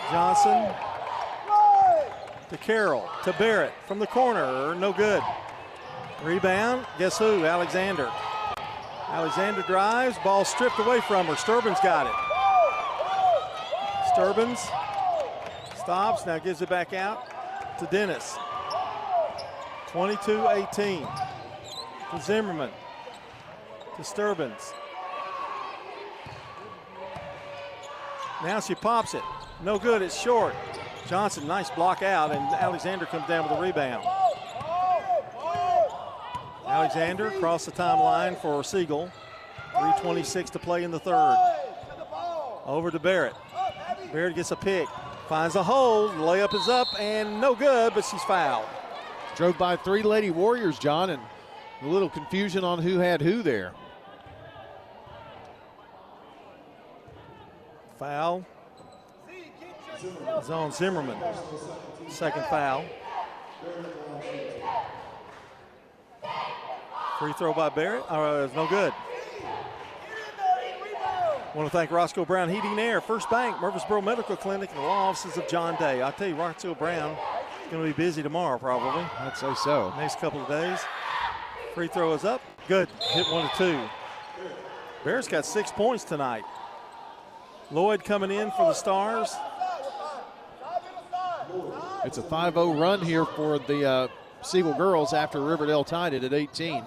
Johnson to Carroll, to Barrett from the corner, no good. Rebound, guess who? Alexander. Alexander drives, ball stripped away from her. Sturbans got it. Sturbans stops, now gives it back out to Dennis. 22-18 to Zimmerman, to Sturbans. Now she pops it, no good, it's short. Johnson, nice block out, and Alexander comes down with a rebound. Alexander across the timeline for Siegel. 3:26 to play in the third. Over to Barrett. Barrett gets a pick, finds a hole, the layup is up and no good, but she's fouled. Drove by 3 Lady Warriors, John, and a little confusion on who had who there. Foul is on Zimmerman. Second foul. Free throw by Barrett, no good. I want to thank Roscoe Brown Heating and Air, First Bank, Murfreesboro Medical Clinic, and the law offices of John Day. I'll tell you, Roscoe Brown is going to be busy tomorrow probably. I'd say so. Next couple of days. Free throw is up. Good. Hit 1 of 2. Bears got 6 points tonight. Lloyd coming in for the Stars. It's a 5-0 run here for the Siegel girls after Riverdale tied it at 18.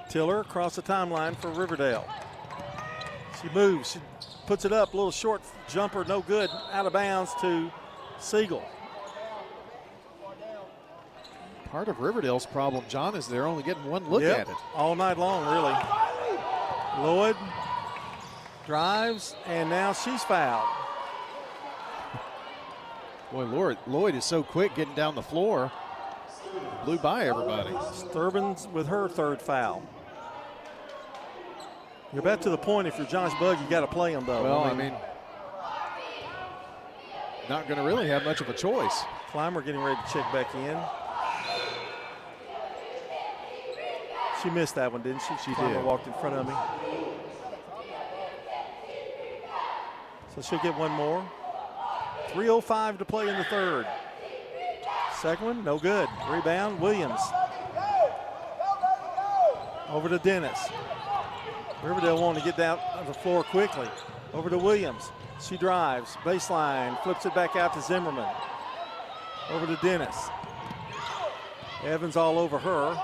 Tiller across the timeline for Riverdale. She moves, she puts it up, a little short jumper, no good, out of bounds to Siegel. Part of Riverdale's problem, John, is they're only getting one look at it. All night long, really. Lloyd drives, and now she's fouled. Boy, Lloyd is so quick getting down the floor. Blew by everybody. Sturbins with her third foul. You're back to the point, if you're Josh Bugg, you got to play him, though. Well, I mean, not going to really have much of a choice. Clymer getting ready to check back in. She missed that one, didn't she? She Clymer did. Walked in front of me. So she'll get one more. 3:05 to play in the third. Second one, no good. Rebound, Williams. Over to Dennis. Riverdale wanting to get down on the floor quickly. Over to Williams. She drives, baseline, flips it back out to Zimmerman. Over to Dennis. Evans all over her.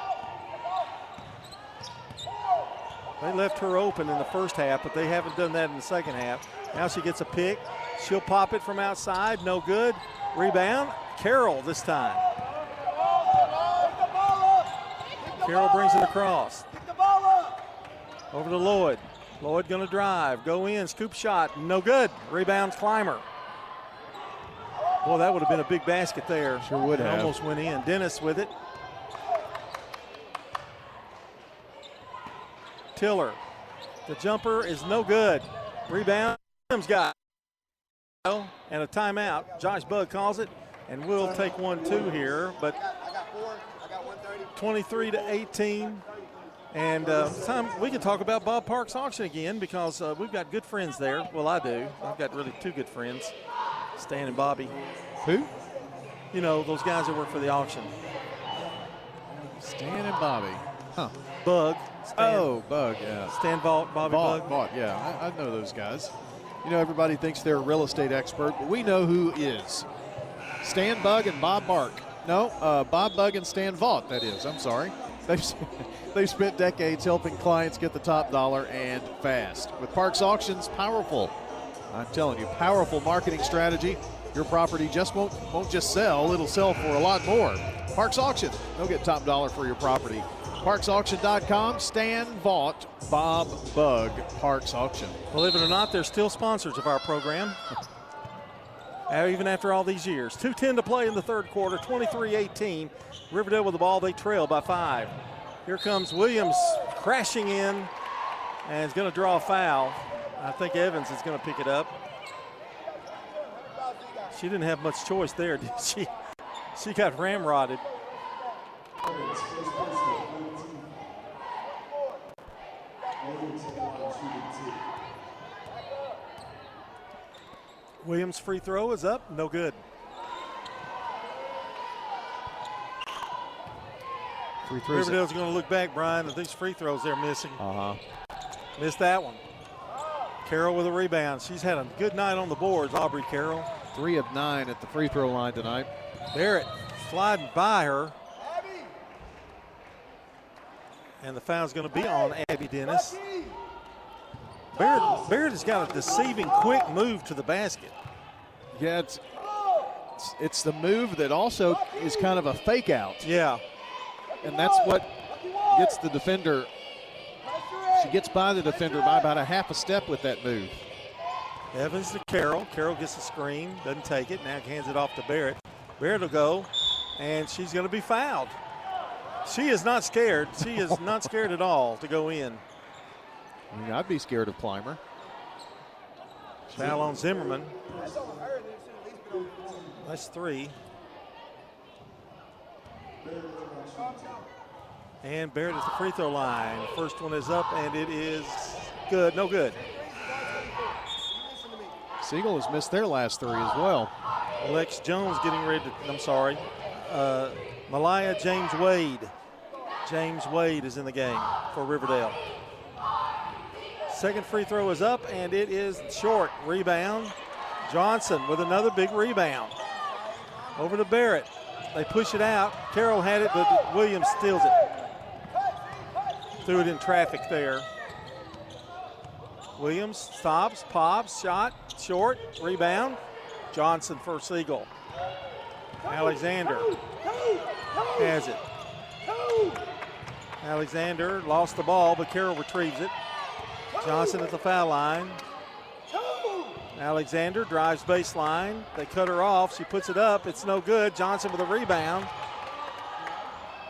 They left her open in the first half, but they haven't done that in the second half. Now she gets a pick. She'll pop it from outside, no good. Rebound, Carroll this time. Carroll brings it across. Over to Lloyd. Lloyd gonna drive, go in, scoop shot, no good. Rebounds Clymer. Well, that would have been a big basket there. Sure would have. Almost went in. Dennis with it. Tiller. The jumper is no good. Rebound, Williams got it. And a timeout. Josh Bugg calls it, and we'll take 1-2 here, but 23-18. And time we can talk about Bob Park's auction again, because we've got good friends there. Well, I do. I've got really two good friends, Stan and Bobby. Who? You know, those guys that work for the auction. Stan and Bobby. Huh. Bug. Oh, Bug, yeah. Stan Vault, Bobby Bug. Vault, yeah. I know those guys. You know, everybody thinks they're a real estate expert, but we know who is. Stan Bug and Bob Bark. No, Bob Bug and Stan Vault, that is. I'm sorry. They've spent decades helping clients get the top dollar and fast. With Parks Auctions, powerful. I'm telling you, powerful marketing strategy. Your property just won't just sell, it'll sell for a lot more. Parks Auction, they'll get top dollar for your property. ParksAuction.com, Stan Vaught, Bob Bug, Parks Auction. Believe it or not, they're still sponsors of our program. Even after all these years. 2:10 to play in the third quarter, 23-18. Riverdale with the ball, they trail by 5. Here comes Williams crashing in and is going to draw a foul. I think Evans is going to pick it up. She didn't have much choice there, did she? She got ramrodded. Williams' free throw is up, no good. Free throws. Riverdale's going to look back, Brian, at these free throws they're missing. Missed that one. Carroll with a rebound. She's had a good night on the boards, Aubrey Carroll. 3 of 9 at the free throw line tonight. Barrett sliding by her. And the foul's going to be on Abby Dennis. Barrett has got a deceiving quick move to the basket. Yeah, it's the move that also is kind of a fake out. Yeah. And that's what gets the defender. She gets by the defender by about a half a step with that move. Evans to Carroll. Carroll gets a screen, doesn't take it. Now hands it off to Barrett. Barrett will go, and she's going to be fouled. She is not scared. She is not scared at all to go in. I mean, I'd be scared of Clymer. Foul on Zimmerman. That's 3. And Barrett at the free throw line. First one is up, and it is good. No good. Siegel has missed their last 3 as well. Lex Jones getting ready to, Malaya James Wade. James Wade is in the game for Riverdale. Second free throw is up, and it is short. Rebound. Johnson with another big rebound. Over to Barrett. They push it out. Carroll had it, but Williams steals it. Threw it in traffic there. Williams stops, pops, shot, short, rebound. Johnson for Siegel. Alexander has it. Alexander lost the ball, but Carroll retrieves it. Johnson at the foul line. Alexander drives baseline. They cut her off. She puts it up. It's no good. Johnson with a rebound.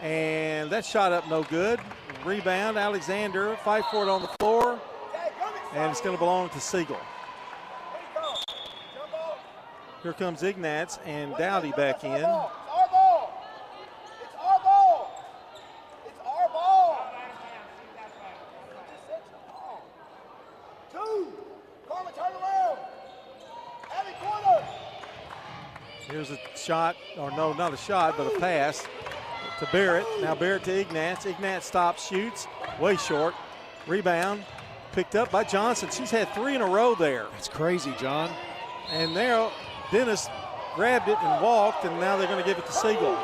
And that shot up no good. Rebound, Alexander. Fight for it on the floor. And it's going to belong to Siegel. Here comes Ignatz and Dowdy back in. Here's a shot, or no, not a shot, but a pass to Barrett. Now Barrett to Ignatz. Ignatz stops, shoots, way short. Rebound, picked up by Johnson. She's had 3 in a row there. That's crazy, John. And now Dennis grabbed it and walked, and now they're going to give it to Siegel.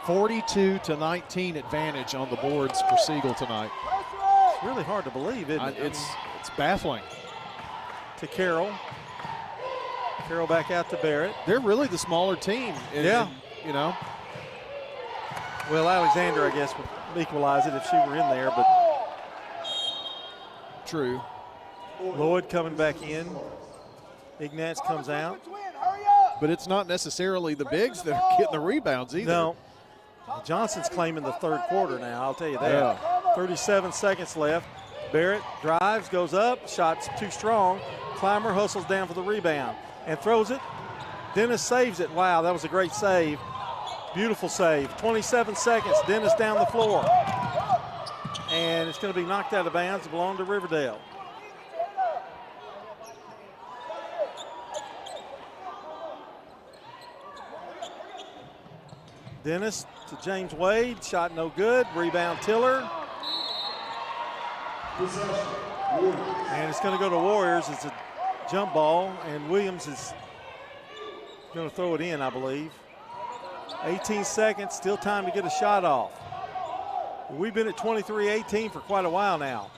42-19 advantage on the boards for Siegel tonight. It's really hard to believe, isn't it? It's baffling. To Carroll. Carroll back out to Barrett. They're really the smaller team. Yeah. You know. Well, Alexander, I guess, would equalize it if she were in there, but. True. Lloyd coming back in. Ignatz comes out. But it's not necessarily the bigs that are getting the rebounds either. No. Johnson's claiming the third quarter now, I'll tell you that. Yeah. 37 seconds left. Barrett drives, goes up, shot's too strong. Clymer hustles down for the rebound and throws it. Dennis saves it. Wow, that was a great save. Beautiful save. 27 seconds, Dennis down the floor. And it's going to be knocked out of bounds. It belonged to Riverdale. Dennis to James Wade, shot no good. Rebound Tiller. And it's going to go to Warriors. It's a jump ball, and Williams is going to throw it in, I believe. 18 seconds, still time to get a shot off. We've been at 23-18 for quite a while now.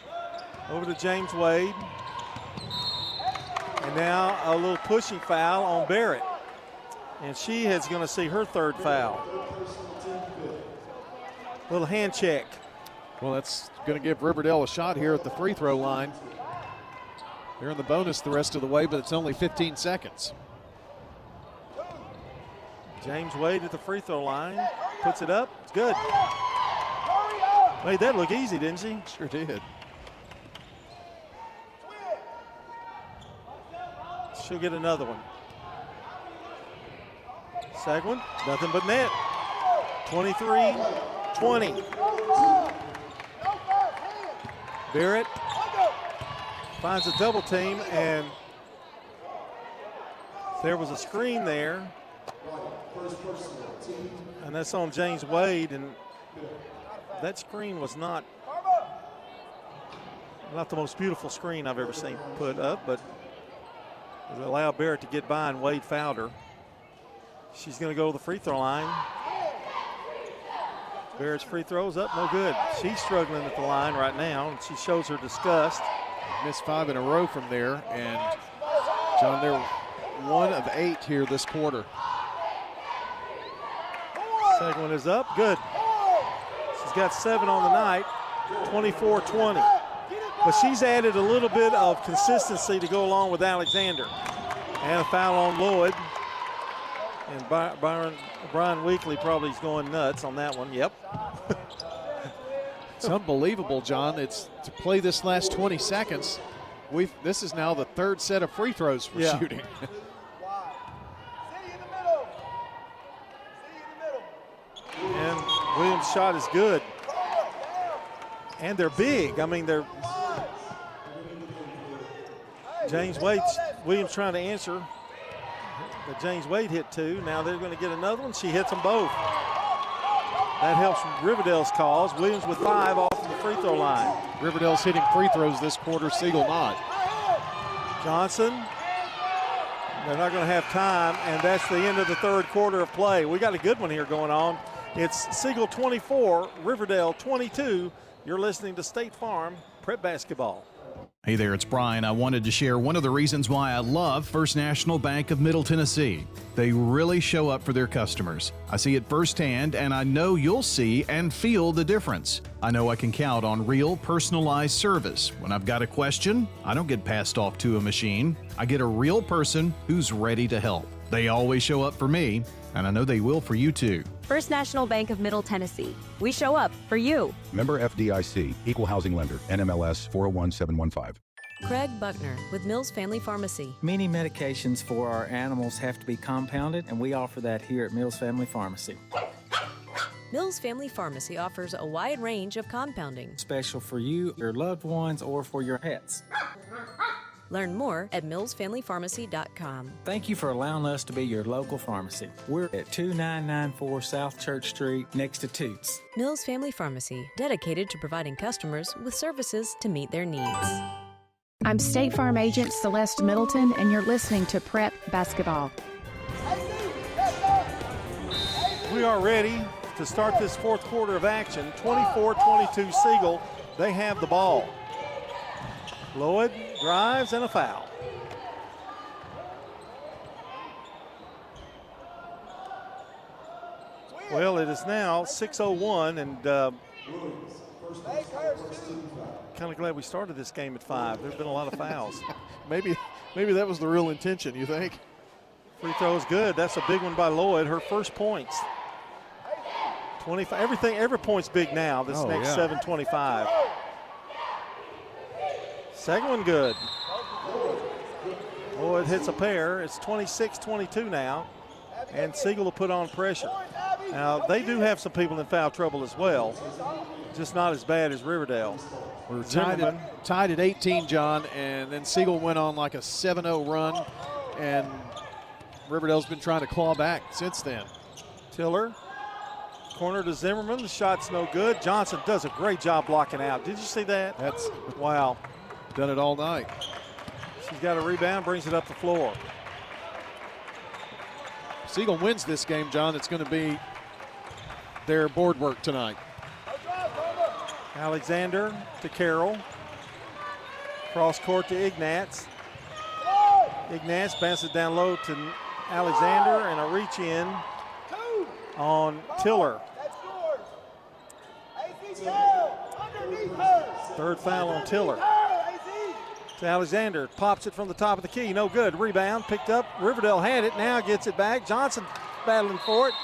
Over to James Wade. And now a little pushing foul on Barrett. And she is going to see her third foul. Little hand check. Well, that's going to give Riverdale a shot here at the free throw line. They're in the bonus the rest of the way, but it's only 15 seconds. James Wade at the free throw line. Puts it up. It's good. Made that look easy, didn't she? Sure did. She'll get another one. Second one, nothing but net. 23-20. Barrett finds a double team, and there was a screen there. And that's on James Wade, and that screen was not the most beautiful screen I've ever seen put up, but it allowed Barrett to get by, and Wade fouled her. She's going to go to the free throw line. Barrett's free throw's up, no good. She's struggling at the line right now, and she shows her disgust. Missed 5 in a row from there, and John, they're 1 of 8 here this quarter. Second one is up, good. She's got 7 on the night, 24-20. But she's added a little bit of consistency to go along with Alexander. And a foul on Lloyd. And Brian Weekly probably is going nuts on that one. Yep. It's unbelievable, John. It's to play this last 20 seconds. This is now the third set of free throws for shooting. And Williams' shot is good. And they're big. I mean, they're James Williams trying to answer. But James Wade hit 2. Now they're going to get another one. She hits them both. That helps Riverdale's cause. Williams with 5 off the free throw line. Riverdale's hitting free throws this quarter, Siegel not. Johnson, they're not going to have time, and that's the end of the third quarter of play. We got a good one here going on. It's Siegel 24, Riverdale 22. You're listening to State Farm Prep Basketball. Hey there, it's Brian. I wanted to share one of the reasons why I love First National Bank of Middle Tennessee. They really show up for their customers. I see it firsthand, and I know you'll see and feel the difference. I know I can count on real, personalized service. When I've got a question, I don't get passed off to a machine. I get a real person who's ready to help. They always show up for me, and I know they will for you too. First National Bank of Middle Tennessee. We show up for you. Member FDIC, Equal Housing Lender, NMLS 401715. Craig Buckner with Mills Family Pharmacy. Many medications for our animals have to be compounded, and we offer that here at Mills Family Pharmacy. Mills Family Pharmacy offers a wide range of compounding. Special for you, your loved ones, or for your pets. Learn more at millsfamilypharmacy.com. Thank you for allowing us to be your local pharmacy. We're at 2994 South Church Street, next to Toots. Mills Family Pharmacy, dedicated to providing customers with services to meet their needs. I'm State Farm Agent Celeste Middleton, and you're listening to Prep Basketball. We are ready to start this fourth quarter of action. 24-22 Siegel. They have the ball. Lloyd drives and a foul. Well, it is now 6:01, and kind of glad we started this game at 5. There's been a lot of fouls. Maybe that was the real intention, you think? Free throw is good. That's a big one by Lloyd. Her first points. 25. Every point's big now. This next 7:25. Second one good. Lloyd hits a pair. It's 26-22 now, and Siegel will put on pressure. Now they do have some people in foul trouble as well, just not as bad as Riverdale. We're tied at 18, John, and then Siegel went on like a 7-0 run, and Riverdale's been trying to claw back since then. Tiller, corner to Zimmerman. The shot's no good. Johnson does a great job blocking out. Did you see that? That's wow. Done it all night. She's got a rebound, brings it up the floor. Siegel wins this game, John. It's going to be their board work tonight. Alexander to Carroll. Cross court to Ignatz. Ignatz bounces down low to Alexander, and a reach in on Tiller. Third foul on Tiller. To Alexander, pops it from the top of the key, no good. Rebound picked up. Riverdale had it, now gets it back. Johnson battling for it.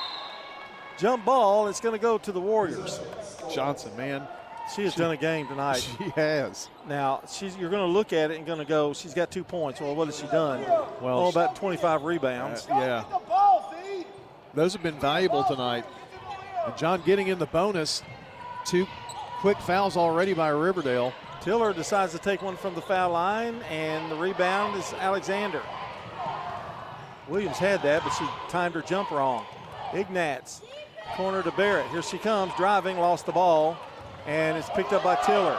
Jump ball, it's going to go to the Warriors. Johnson, man. She has done a game tonight. She has. Now, you're going to look at it and going to go, she's got 2 points. Well, what has she done? Well, about 25 rebounds. Yeah. Those have been valuable tonight. And John getting in the bonus. 2 quick fouls already by Riverdale. Tiller decides to take one from the foul line, and the rebound is Alexander. Williams had that, but she timed her jump wrong. Ignatz, corner to Barrett. Here she comes, driving, lost the ball, and it's picked up by Tiller.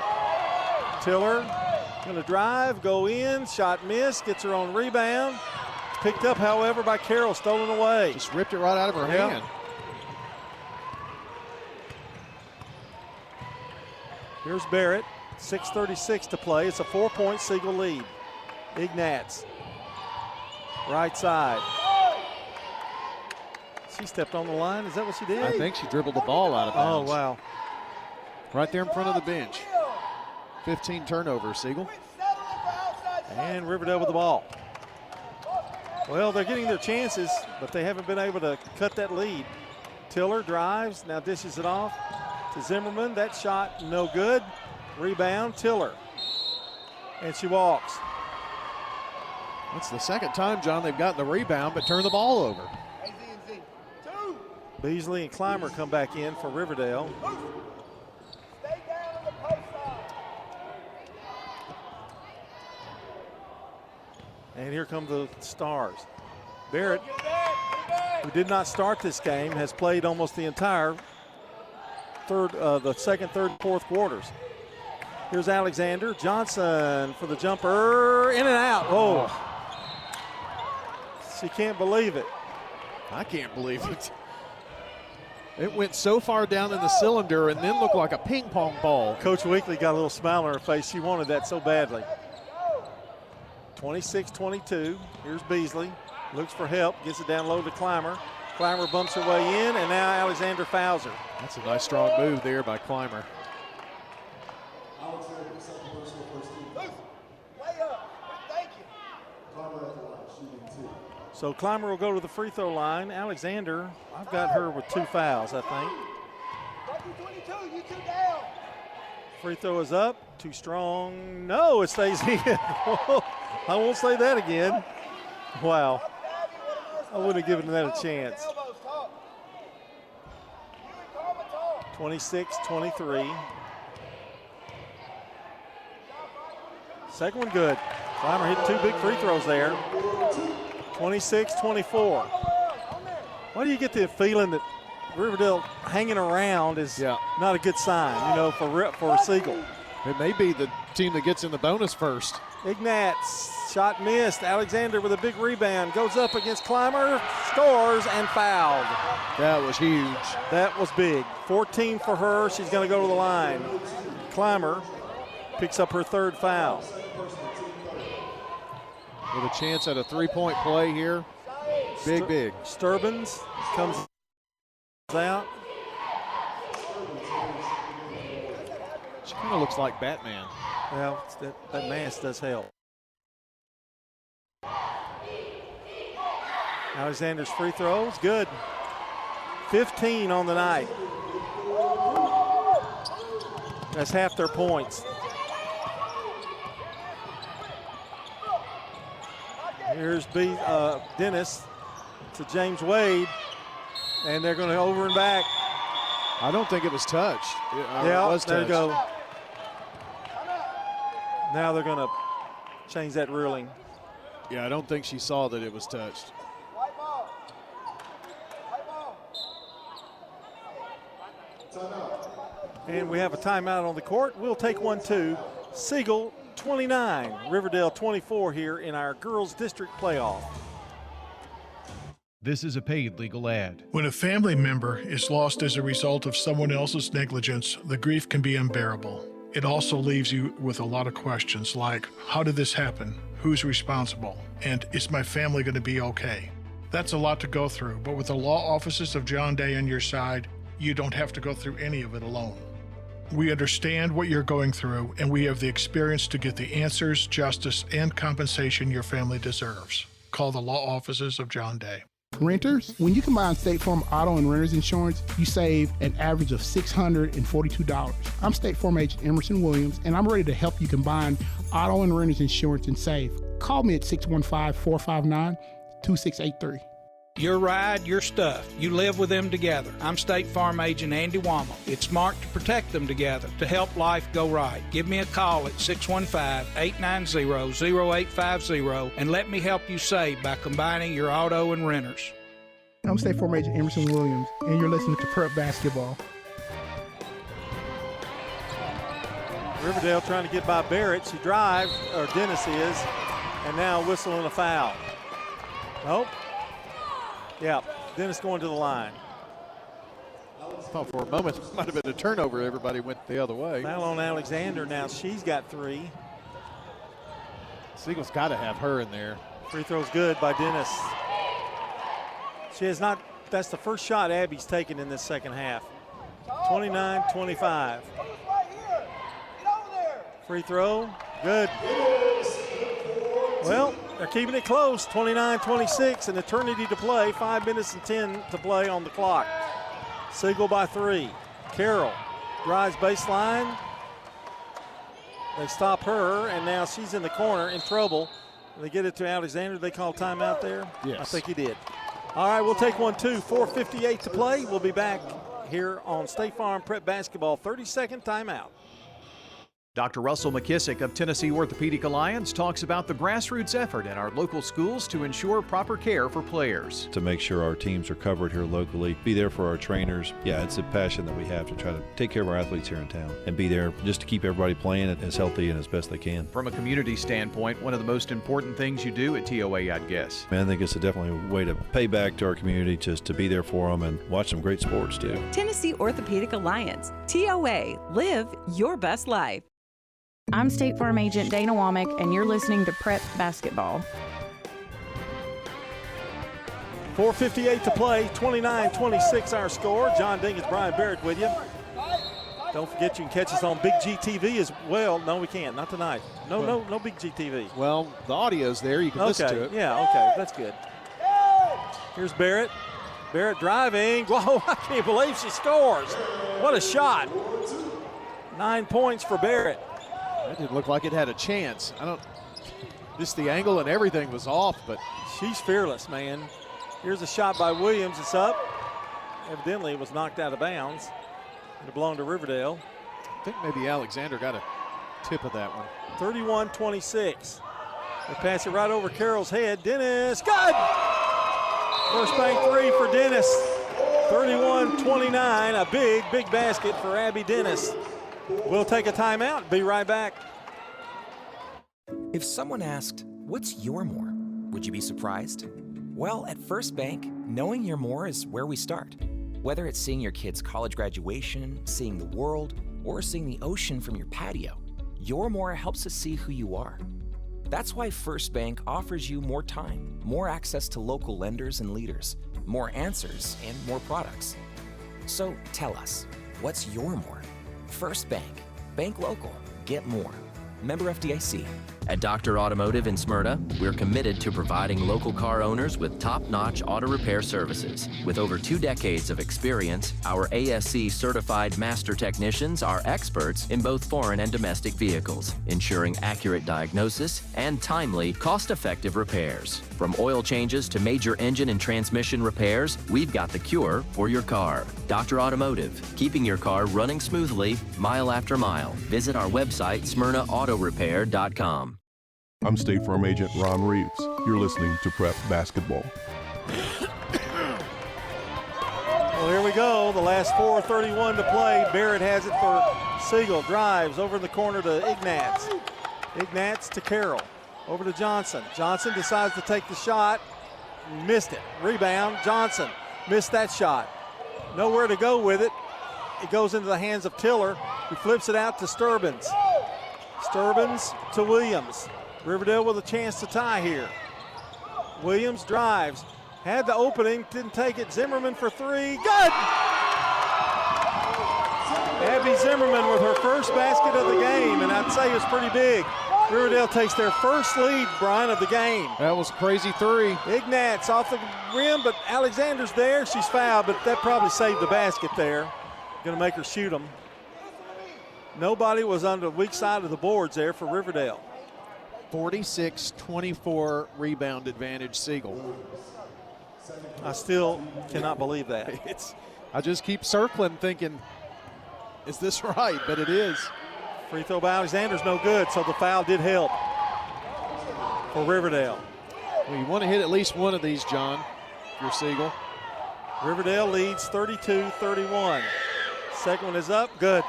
Tiller going to drive, go in, shot missed, gets her own rebound. Picked up, however, by Carroll, stolen away. Just ripped it right out of her hand. Here's Barrett. 6:36 to play. It's a 4-point Siegel lead. Ignatz, right side. She stepped on the line. Is that what she did? I think she dribbled the ball out of bounds. Oh, wow. Right there in front of the bench. 15 turnovers, Siegel. And Riverdale with the ball. Well, they're getting their chances, but they haven't been able to cut that lead. Tiller drives, now dishes it off to Zimmerman. That shot no good. Rebound, Tiller. And she walks. That's the second time, John, they've gotten the rebound but turned the ball over. Beasley and Clymer come back in for Riverdale. And here come the Stars. Barrett, who did not start this game, has played almost the entire the second, third, fourth quarters. Here's Alexander. Johnson for the jumper. In and out. Oh. She can't believe it. I can't believe it. It went so far down in the cylinder and then looked like a ping pong ball. Coach Weekly got a little smile on her face. She wanted that so badly. 26-22. Here's Beasley. Looks for help. Gets it down low to Clymer. Clymer bumps her way in, and now Alexander fouls her. That's a nice strong move there by Clymer. So Clymer will go to the free throw line. Alexander, I've got her with 2 fouls, I think. Free throw is up. Too strong. No, it stays in. I won't say that again. Wow. I wouldn't have given that a chance. 26-23. Second one good. Clymer hit 2 big free throws there. 26-24. Why do you get the feeling that Riverdale hanging around is not a good sign, you know, for Siegel? It may be the team that gets in the bonus first. Ignatz, shot missed. Alexander with a big rebound, goes up against Clymer, scores, and fouled. That was huge. That was big. 14 for her. She's going to go to the line. Clymer picks up her 3rd foul. With a chance at a 3-point play here. Big. Sturbins comes out. She kind of looks like Batman. Well, that mask does help. Alexander's free throws, good. 15 on the night. That's half their points. Here's Dennis to James Wade, and they're going to over and back. I don't think it was touched. Yeah, it was there you touched. go. Now they're going to change that ruling. Yeah, I don't think she saw that it was touched. And we have a timeout on the court. We'll take one too. Siegel 29, Riverdale 24 here in our girls district playoff. This is a paid legal ad. When a family member is lost as a result of someone else's negligence, the grief can be unbearable. It also leaves you with a lot of questions like, how did this happen? Who's responsible? And is my family going to be okay? That's a lot to go through, but with the law offices of John Day on your side, you don't have to go through any of it alone. We understand what you're going through, and we have the experience to get the answers, justice, and compensation your family deserves. Call the law offices of John Day. Renters, when you combine State Farm auto and renter's insurance, you save an average of $642. I'm State Farm agent Emerson Williams, and I'm ready to help you combine auto and renter's insurance and save. Call me at 615-459-2683. Your ride, your stuff. You live with them together. I'm State Farm agent Andy Wommel. It's smart to protect them together, to help life go right. Give me a call at 615-890-0850 and let me help you save by combining your auto and renters. I'm State Farm agent Emerson Williams, and you're listening to Prep Basketball. Riverdale trying to get by Barrett. She drives, or Dennis is, and now whistling a foul. Nope. Yeah, Dennis going to the line. I thought for a moment it might have been a turnover. Everybody went the other way. Foul on Alexander. Now she's got 3. Siegel's got to have her in there. Free throw's good by Dennis. She has not, that's the first shot Abby's taken in this second half. 29-25. Free throw, good. Well, they're keeping it close, 29-26, an eternity to play, 5 minutes and 10 to play on the clock. Siegel by 3. Carroll drives baseline. They stop her, and now she's in the corner in trouble. They get it to Alexander. They call timeout there? Yes. I think he did. All right, we'll take one, too. 4:58 to play. We'll be back here on State Farm Prep Basketball. 30-second timeout. Dr. Russell McKissick of Tennessee Orthopedic Alliance talks about the grassroots effort in our local schools to ensure proper care for players. To make sure our teams are covered here locally, be there for our trainers. Yeah, it's a passion that we have to try to take care of our athletes here in town and be there just to keep everybody playing as healthy and as best they can. From a community standpoint, one of the most important things you do at TOA, I'd guess. I think it's definitely a way to pay back to our community, just to be there for them and watch some great sports too. Tennessee Orthopedic Alliance, TOA, live your best life. I'm State Farm Agent Dana Womack, and you're listening to Prep Basketball. 4:58 to play, 29-26 our score. John Dingus, Brian Barrett with you. Don't forget you can catch us on Big GTV as well. No, we can't. Not tonight. No Big GTV. Well, the audio's there. You can listen to it. Yeah, okay. That's good. Here's Barrett. Barrett driving. Whoa, I can't believe she scores. What a shot. 9 points for Barrett. That didn't look like it had a chance. Just the angle and everything was off, but she's fearless, man. Here's a shot by Williams. It's up. Evidently, it was knocked out of bounds. It belonged to Riverdale. I think maybe Alexander got a tip of that one. 31-26. They pass it right over Carroll's head. Dennis, good! First bank three for Dennis. 31-29, a big basket for Abby Dennis. We'll take a timeout. Be right back. If someone asked, what's your more? Would you be surprised? Well, at First Bank, knowing your more is where we start. Whether it's seeing your kid's college graduation, seeing the world, or seeing the ocean from your patio, your more helps us see who you are. That's why First Bank offers you more time, more access to local lenders and leaders, more answers, and more products. So tell us, what's your more? First Bank. Bank local. Get more. Member FDIC. At Dr. Automotive in Smyrna, we're committed to providing local car owners with top-notch auto repair services. With over 2 decades of experience, our ASC certified master technicians are experts in both foreign and domestic vehicles, ensuring accurate diagnosis and timely, cost-effective repairs. From oil changes to major engine and transmission repairs, we've got the cure for your car. Dr. Automotive, keeping your car running smoothly, mile after mile. Visit our website, smyrnaautorepair.com. I'm State Farm Agent Ron Reeves. You're listening to Prep Basketball. Well, here we go. The last 4:31 to play. Barrett has it for Siegel. Drives over in the corner to Ignatz. Ignatz to Carroll. Over to Johnson. Johnson decides to take the shot. Missed it. Rebound. Johnson missed that shot. Nowhere to go with it. It goes into the hands of Tiller, who flips it out to Sturbins. Sturbins to Williams. Riverdale with a chance to tie here. Williams drives. Had the opening, didn't take it. Zimmerman for three. Good! Abby Zimmerman with her first basket of the game, and I'd say it's pretty big. Riverdale takes their first lead, Brian, of the game. That was a crazy three. Ignatz off the rim, but Alexander's there. She's fouled, but that probably saved the basket there. Going to make her shoot them. Nobody was on the weak side of the boards there for Riverdale. 46-24 rebound advantage, Siegel. I still cannot believe that. I just keep circling thinking, is this right? But it is. Free throw by Alexander's no good, so the foul did help for Riverdale. Well, you want to hit at least one of these, John, if you're Siegel. Riverdale leads 32-31. Second one is up, good.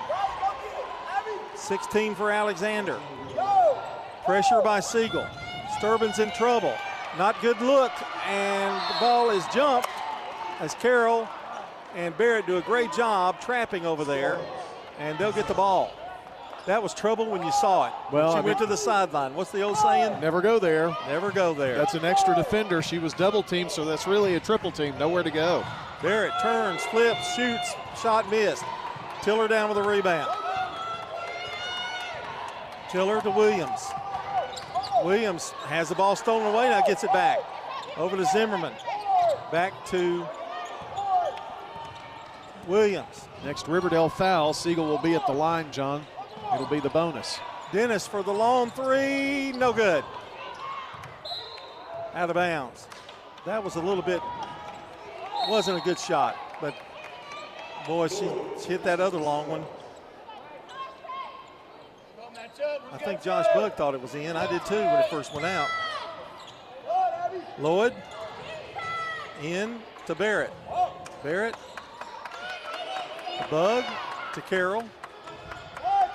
16 for Alexander. Pressure by Siegel. Sturbin's in trouble. Not good look, and the ball is jumped as Carroll and Barrett do a great job trapping over there, and they'll get the ball. That was trouble when you saw it. Well, she went to the sideline. What's the old saying? Never go there. Never go there. That's an extra defender. She was double teamed, so that's really a triple team. Nowhere to go. Barrett turns, flips, shoots, shot missed. Tiller down with a rebound. Tiller to Williams. Williams has the ball stolen away, now gets it back. Over to Zimmerman. Back to Williams. Next Riverdale foul. Siegel will be at the line, John. It'll be the bonus. Dennis for the long three, no good. Out of bounds. That was a little bit, wasn't a good shot, but boy, she hit that other long one. I think Josh Bugg thought it was in. I did too when it first went out. Lloyd in to Barrett. Barrett to Bugg to Carroll.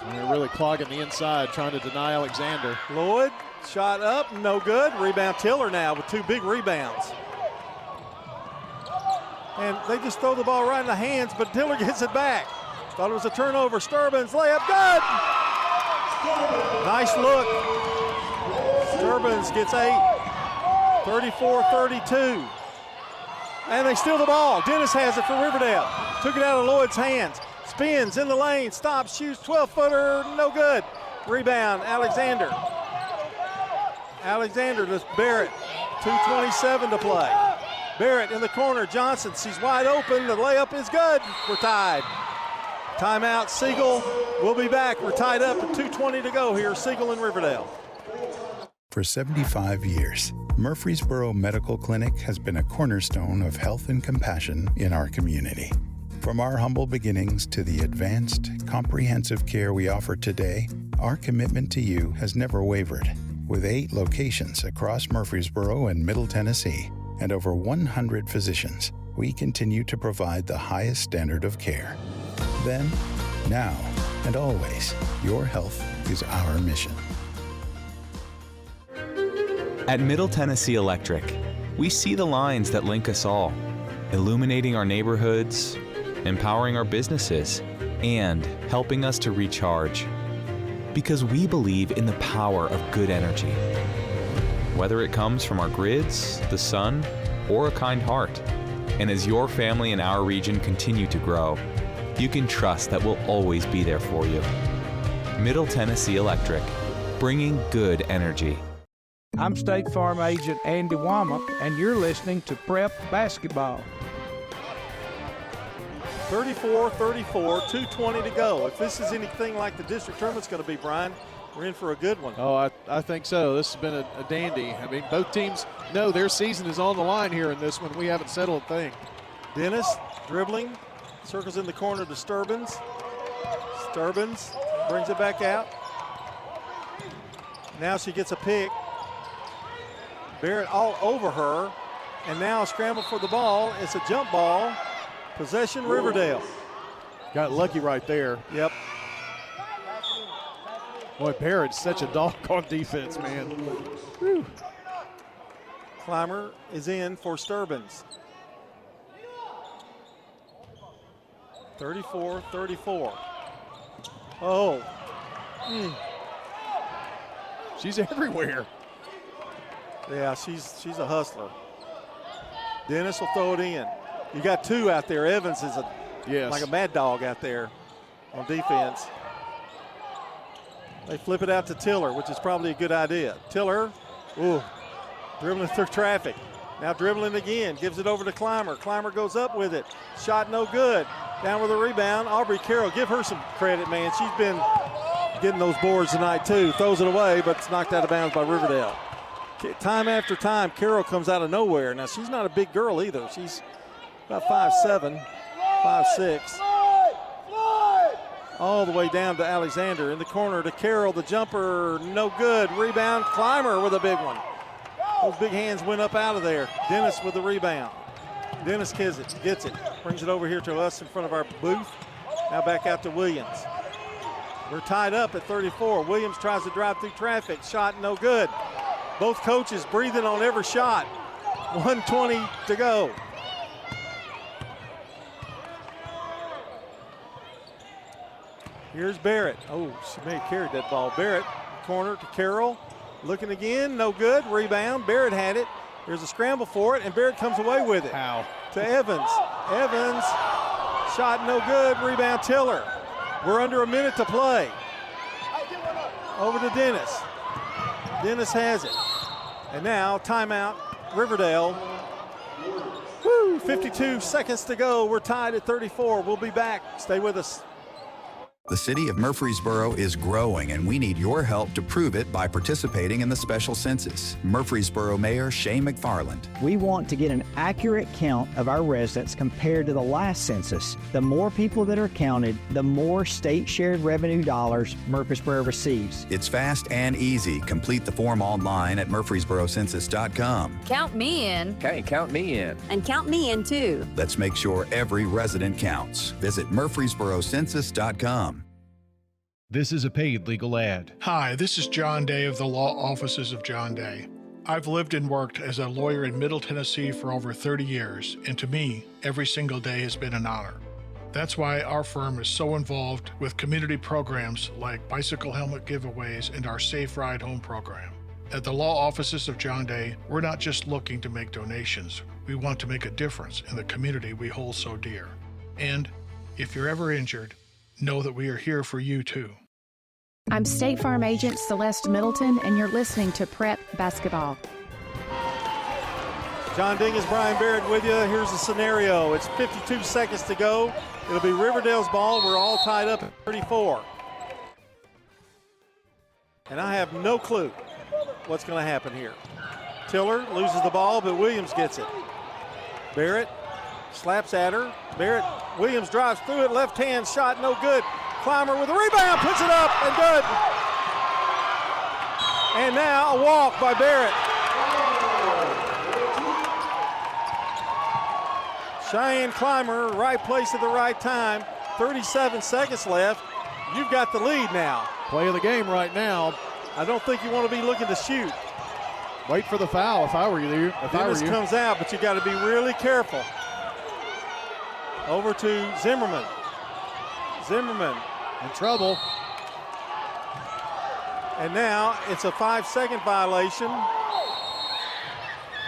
And they're really clogging the inside, trying to deny Alexander. Lloyd, shot up, no good. Rebound Tiller now with 2 big rebounds. And they just throw the ball right in the hands, but Tiller gets it back. Thought it was a turnover. Sturbins layup, good. Nice look. Sturbins gets 8. 34-32. And they steal the ball. Dennis has it for Riverdale. Took it out of Lloyd's hands. Spins in the lane, stops, shoots, 12-footer, no good. Rebound, Alexander. Alexander to Barrett, 2:27 to play. Barrett in the corner, Johnson, she's wide open, the layup is good. We're tied. Timeout, Siegel. We'll be back. We're tied up at 2:20 to go here, Siegel and Riverdale. For 75 years, Murfreesboro Medical Clinic has been a cornerstone of health and compassion in our community. From our humble beginnings to the advanced, comprehensive care we offer today, our commitment to you has never wavered. With 8 locations across Murfreesboro and Middle Tennessee, and over 100 physicians, we continue to provide the highest standard of care. Then, now, and always, your health is our mission. At Middle Tennessee Electric, we see the lines that link us all, illuminating our neighborhoods, empowering our businesses, and helping us to recharge. Because we believe in the power of good energy. Whether it comes from our grids, the sun, or a kind heart. And as your family and our region continue to grow, you can trust that we'll always be there for you. Middle Tennessee Electric, bringing good energy. I'm State Farm Agent Andy Womack, and you're listening to Prep Basketball. 34-34, 2:20 to go. If this is anything like the district tournament's going to be, Brian, we're in for a good one. Oh, I think so. This has been a dandy. I mean, both teams know their season is on the line here in this one. We haven't settled a thing. Dennis dribbling, circles in the corner to Sturbins. Sturbins brings it back out. Now she gets a pick. Barrett all over her, and now a scramble for the ball. It's a jump ball. Possession, Riverdale. Got lucky right there. Yep. Boy, Barrett's such a dog on defense, man. Whew. Clymer is in for Sturbins. 34-34. Oh. She's everywhere. Yeah, she's a hustler. Dennis will throw it in. You got 2 out there. Evans is like a mad dog out there on defense. They flip it out to Tiller, which is probably a good idea. Tiller, dribbling through traffic. Now dribbling again, gives it over to Clymer. Clymer goes up with it. Shot no good. Down with a rebound. Aubrey Carroll, give her some credit, man. She's been getting those boards tonight too. Throws it away, but it's knocked out of bounds by Riverdale. Time after time, Carroll comes out of nowhere. Now, she's not a big girl either. She's about 5'7", 5'6". All the way down to Alexander. In the corner to Carroll. The jumper, no good. Rebound, Clymer with a big one. Those big hands went up out of there. Dennis with the rebound. Dennis gets it. Brings it over here to us in front of our booth. Now back out to Williams. We're tied up at 34. Williams tries to drive through traffic. Shot no good. Both coaches breathing on every shot. 1:20 to go. Here's Barrett. Oh, she may have carried that ball. Barrett, corner to Carroll. Looking again, no good. Rebound. Barrett had it. There's a scramble for it, and Barrett comes away with it. How? To Evans. Evans, shot no good. Rebound Tiller. We're under a minute to play. Over to Dennis. Dennis has it. And now, timeout, Riverdale. 52 seconds to go. We're tied at 34. We'll be back. Stay with us. The city of Murfreesboro is growing, and we need your help to prove it by participating in the special census. Murfreesboro Mayor Shane McFarland. We want to get an accurate count of our residents compared to the last census. The more people that are counted, the more state shared revenue dollars Murfreesboro receives. It's fast and easy. Complete the form online at murfreesborocensus.com. Count me in. Okay, count me in. And count me in too. Let's make sure every resident counts. Visit murfreesborocensus.com. This is a paid legal ad. Hi, this is John Day of the Law Offices of John Day. I've lived and worked as a lawyer in Middle Tennessee for over 30 years, and to me, every single day has been an honor. That's why our firm is so involved with community programs like bicycle helmet giveaways and our Safe Ride Home program. At the Law Offices of John Day, we're not just looking to make donations. We want to make a difference in the community we hold so dear. And if you're ever injured, know that we are here for you too. I'm State Farm Agent Celeste Middleton, and you're listening to Prep Basketball. John Dingus, Brian Barrett with you. Here's the scenario. It's 52 seconds to go. It'll be Riverdale's ball. We're all tied up at 34. And I have no clue what's going to happen here. Tiller loses the ball, but Williams gets it. Barrett slaps at her. Barrett, Williams drives through it. Left hand shot, no good. Clymer with a rebound, puts it up, and good. And now a walk by Barrett. Cheyenne Clymer, right place at the right time. 37 seconds left. You've got the lead now. Play of the game right now. I don't think you want to be looking to shoot. Wait for the foul if I were you. Dennis comes out, but you got to be really careful. Over to Zimmerman. Zimmerman in trouble. And now it's a 5-second violation.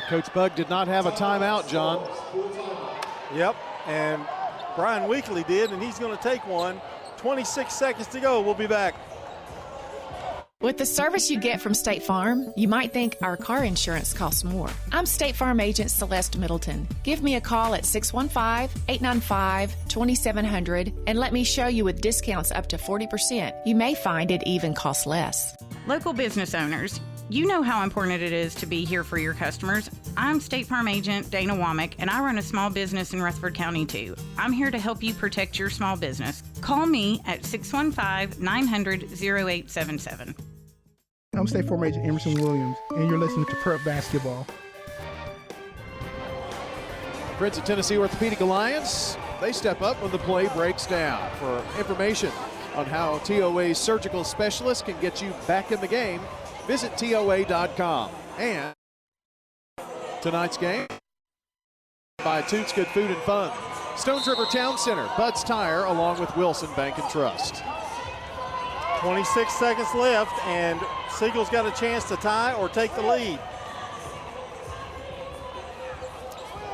Coach Bug did not have a timeout, John. Yep, and Brian Weekly did, and he's going to take one. 26 seconds to go. We'll be back. With the service you get from State Farm, you might think our car insurance costs more. I'm State Farm Agent Celeste Middleton. Give me a call at 615-895-2700 and let me show you with discounts up to 40%. You may find it even costs less. Local business owners, you know how important it is to be here for your customers. I'm State Farm Agent Dana Womack, and I run a small business in Rutherford County, too. I'm here to help you protect your small business. Call me at 615-900-0877. I'm State Farm Agent Emerson Williams, and you're listening to Prep Basketball. Prince of Tennessee Orthopedic Alliance, they step up when the play breaks down. For information on how TOA's surgical specialists can get you back in the game, visit TOA.com. And tonight's game by Toots Good Food and Fun, Stones River Town Center, Bud's Tire, along with Wilson Bank and Trust. 26 seconds left, and Siegel's got a chance to tie or take the lead.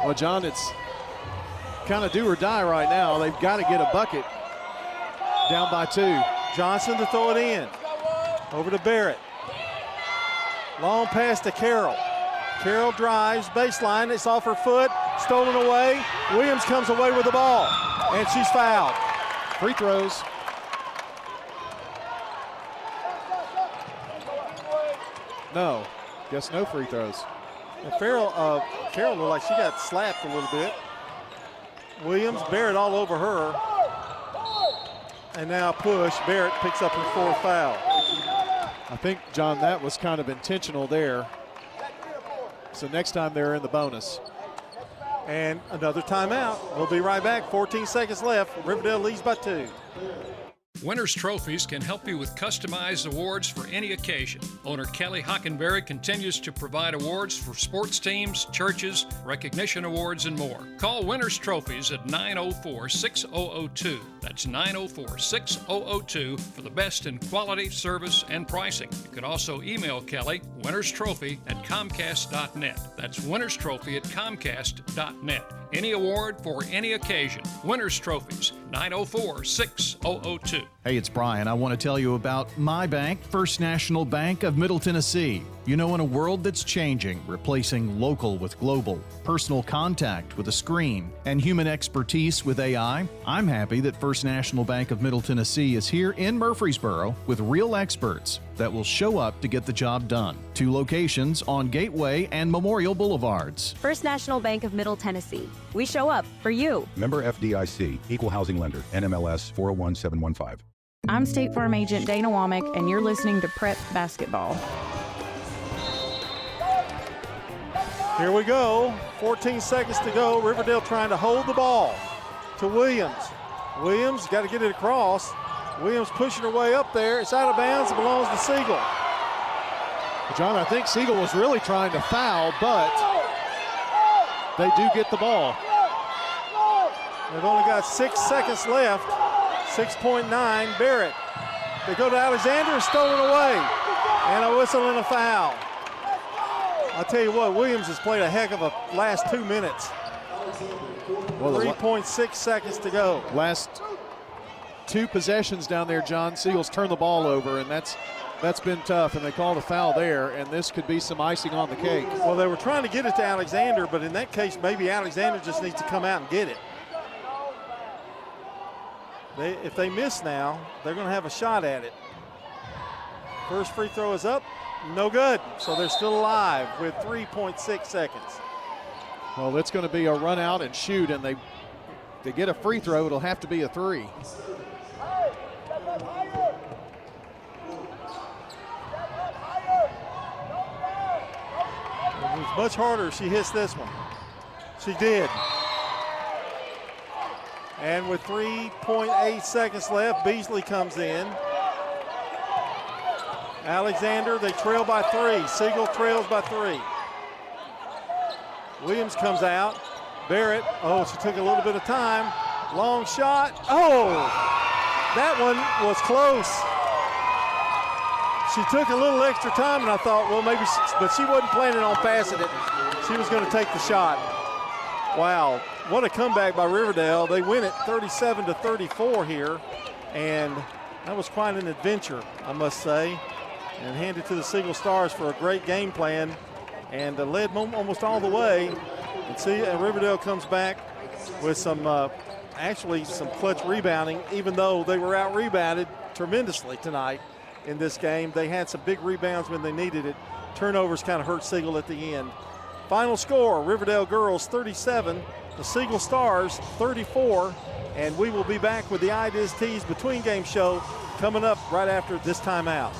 Well, John, it's kind of do or die right now. They've got to get a bucket. Down by 2. Johnson to throw it in. Over to Barrett. Long pass to Carroll. Carroll drives, baseline, it's off her foot, stolen away. Williams comes away with the ball, and she's fouled. Free throws. No, guess no free throws. And Carroll looked like she got slapped a little bit. Williams, Barrett all over her. And now push, Barrett picks up her 4th foul. I think, John, that was kind of intentional there. So next time they're in the bonus. And another timeout. We'll be right back. 14 seconds left. Riverdale leads by 2. Winners Trophies can help you with customized awards for any occasion. Owner Kelly Hockenberry continues to provide awards for sports teams, churches, recognition awards, and more. Call Winners Trophies at 904-6002. That's 904-6002 for the best in quality, service, and pricing. You can also email Kelly, winnerstrophy@comcast.net. That's winnerstrophy@comcast.net. Any award for any occasion. Winners Trophies, 904-6002. Hey, it's Brian. I want to tell you about my bank, First National Bank of Middle Tennessee. You know, in a world that's changing, replacing local with global, personal contact with a screen, and human expertise with AI, I'm happy that First National Bank of Middle Tennessee is here in Murfreesboro with real experts that will show up to get the job done. 2 locations on Gateway and Memorial Boulevards. First National Bank of Middle Tennessee. We show up for you. Member FDIC, Equal Housing Lender, NMLS 401715. I'm State Farm Agent Dana Womack, and you're listening to Prep Basketball. Here we go. 14 seconds to go. Riverdale trying to hold the ball to Williams. Williams got to get it across. Williams pushing her way up there. It's out of bounds. It belongs to Siegel. John, I think Siegel was really trying to foul, but they do get the ball. They've only got 6 seconds left. 6.9. Barrett. They go to Alexander and stolen away. And a whistle and a foul. I'll tell you what, Williams has played a heck of a last 2 minutes. Well, 3.6 seconds to go. Last 2 possessions down there, John. Siegel's turned the ball over, and that's been tough, and they called a foul there, and this could be some icing on the cake. Well, they were trying to get it to Alexander, but in that case, maybe Alexander just needs to come out and get it. If they miss now, they're going to have a shot at it. First free throw is up. No good. So they're still alive with 3.6 seconds. Well, it's going to be a run out and shoot, and they get a free throw. It'll have to be a 3. It's much harder if she hits this one. She did. And with 3.8 seconds left, Beasley comes in. Alexander, they trail by 3. Siegel trails by 3. Williams comes out. Barrett, she took a little bit of time. Long shot. That one was close. She took a little extra time, and I thought, well, maybe, but she wasn't planning on passing it. She was going to take the shot. Wow, what a comeback by Riverdale. They win it 37-34 here, and that was quite an adventure, I must say. And handed to the Siegel Stars for a great game plan, and led almost all the way. And Riverdale comes back with some clutch rebounding, even though they were out-rebounded tremendously tonight in this game. They had some big rebounds when they needed it. Turnovers kind of hurt Siegel at the end. Final score, Riverdale girls 37, the Siegel Stars 34, and we will be back with the Ideas Tees Between Game show coming up right after this timeout.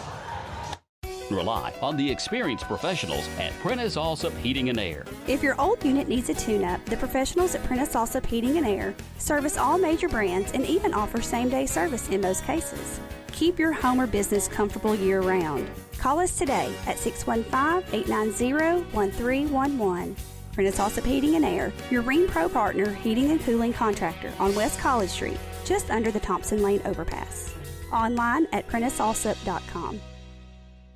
Rely on the experienced professionals at Prentice Allsup Heating and Air. If your old unit needs a tune-up, the professionals at Prentice Allsup Heating and Air service all major brands and even offer same-day service in most cases. Keep your home or business comfortable year-round. Call us today at 615-890-1311. Prentice Allsup Heating and Air, your Ring Pro partner heating and cooling contractor on West College Street, just under the Thompson Lane overpass. Online at PrenticeAllsup.com.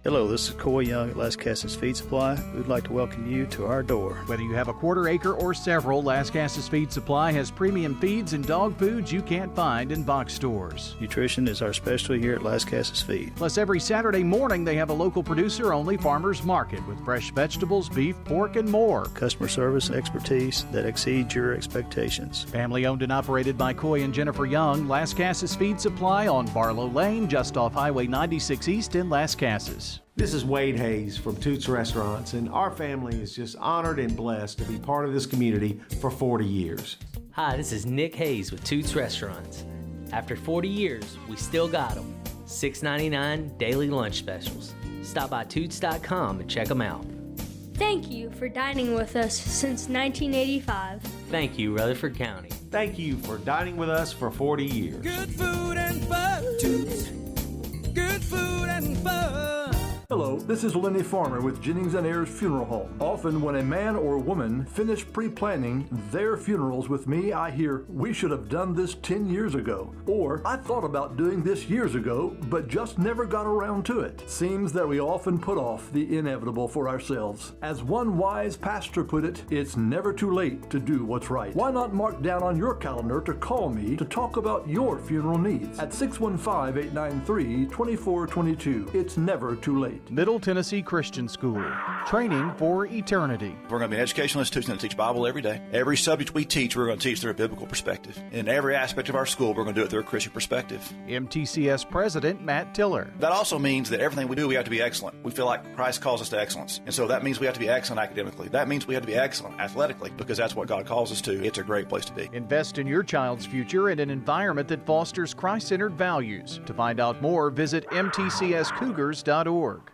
Hello, this is Coy Young at Las Casas Feed Supply. We'd like to welcome you to our door. Whether you have a quarter acre or several, Las Casas Feed Supply has premium feeds and dog foods you can't find in box stores. Nutrition is our specialty here at Las Casas Feed. Plus, every Saturday morning they have a local producer-only farmers market with fresh vegetables, beef, pork, and more. Customer service expertise that exceeds your expectations. Family owned and operated by Coy and Jennifer Young, Las Casas Feed Supply on Barlow Lane, just off Highway 96 East in Las Casas. This is Wade Hayes from Toots Restaurants, and our family is just honored and blessed to be part of this community for 40 years. Hi, this is Nick Hayes with Toots Restaurants. After 40 years, we still got them. $6.99 daily lunch specials. Stop by Toots.com and check them out. Thank you for dining with us since 1985. Thank you, Rutherford County. Thank you for dining with us for 40 years. Good food and fun. Toots. Good food and fun. Hello, Hello, this is Lenny Farmer with Jennings & Ayers Funeral Home. Often when a man or woman finish pre-planning their funerals with me, I hear, "We should have done this 10 years ago." Or, "I thought about doing this years ago, but just never got around to it." Seems that we often put off the inevitable for ourselves. As one wise pastor put it, it's never too late to do what's right. Why not mark down on your calendar to call me to talk about your funeral needs at 615-893-2422. It's never too late. Middle Tennessee Christian School. Training for eternity. We're going to be an educational institution that teach Bible every day. Every subject we teach, we're going to teach through a biblical perspective. In every aspect of our school, we're going to do it through a Christian perspective. MTCS President Matt Tiller. That also means that everything we do, we have to be excellent. We feel like Christ calls us to excellence. And so that means we have to be excellent academically. That means we have to be excellent athletically, because that's what God calls us to. It's a great place to be. Invest in your child's future in an environment that fosters Christ-centered values. To find out more, visit mtcscougars.org.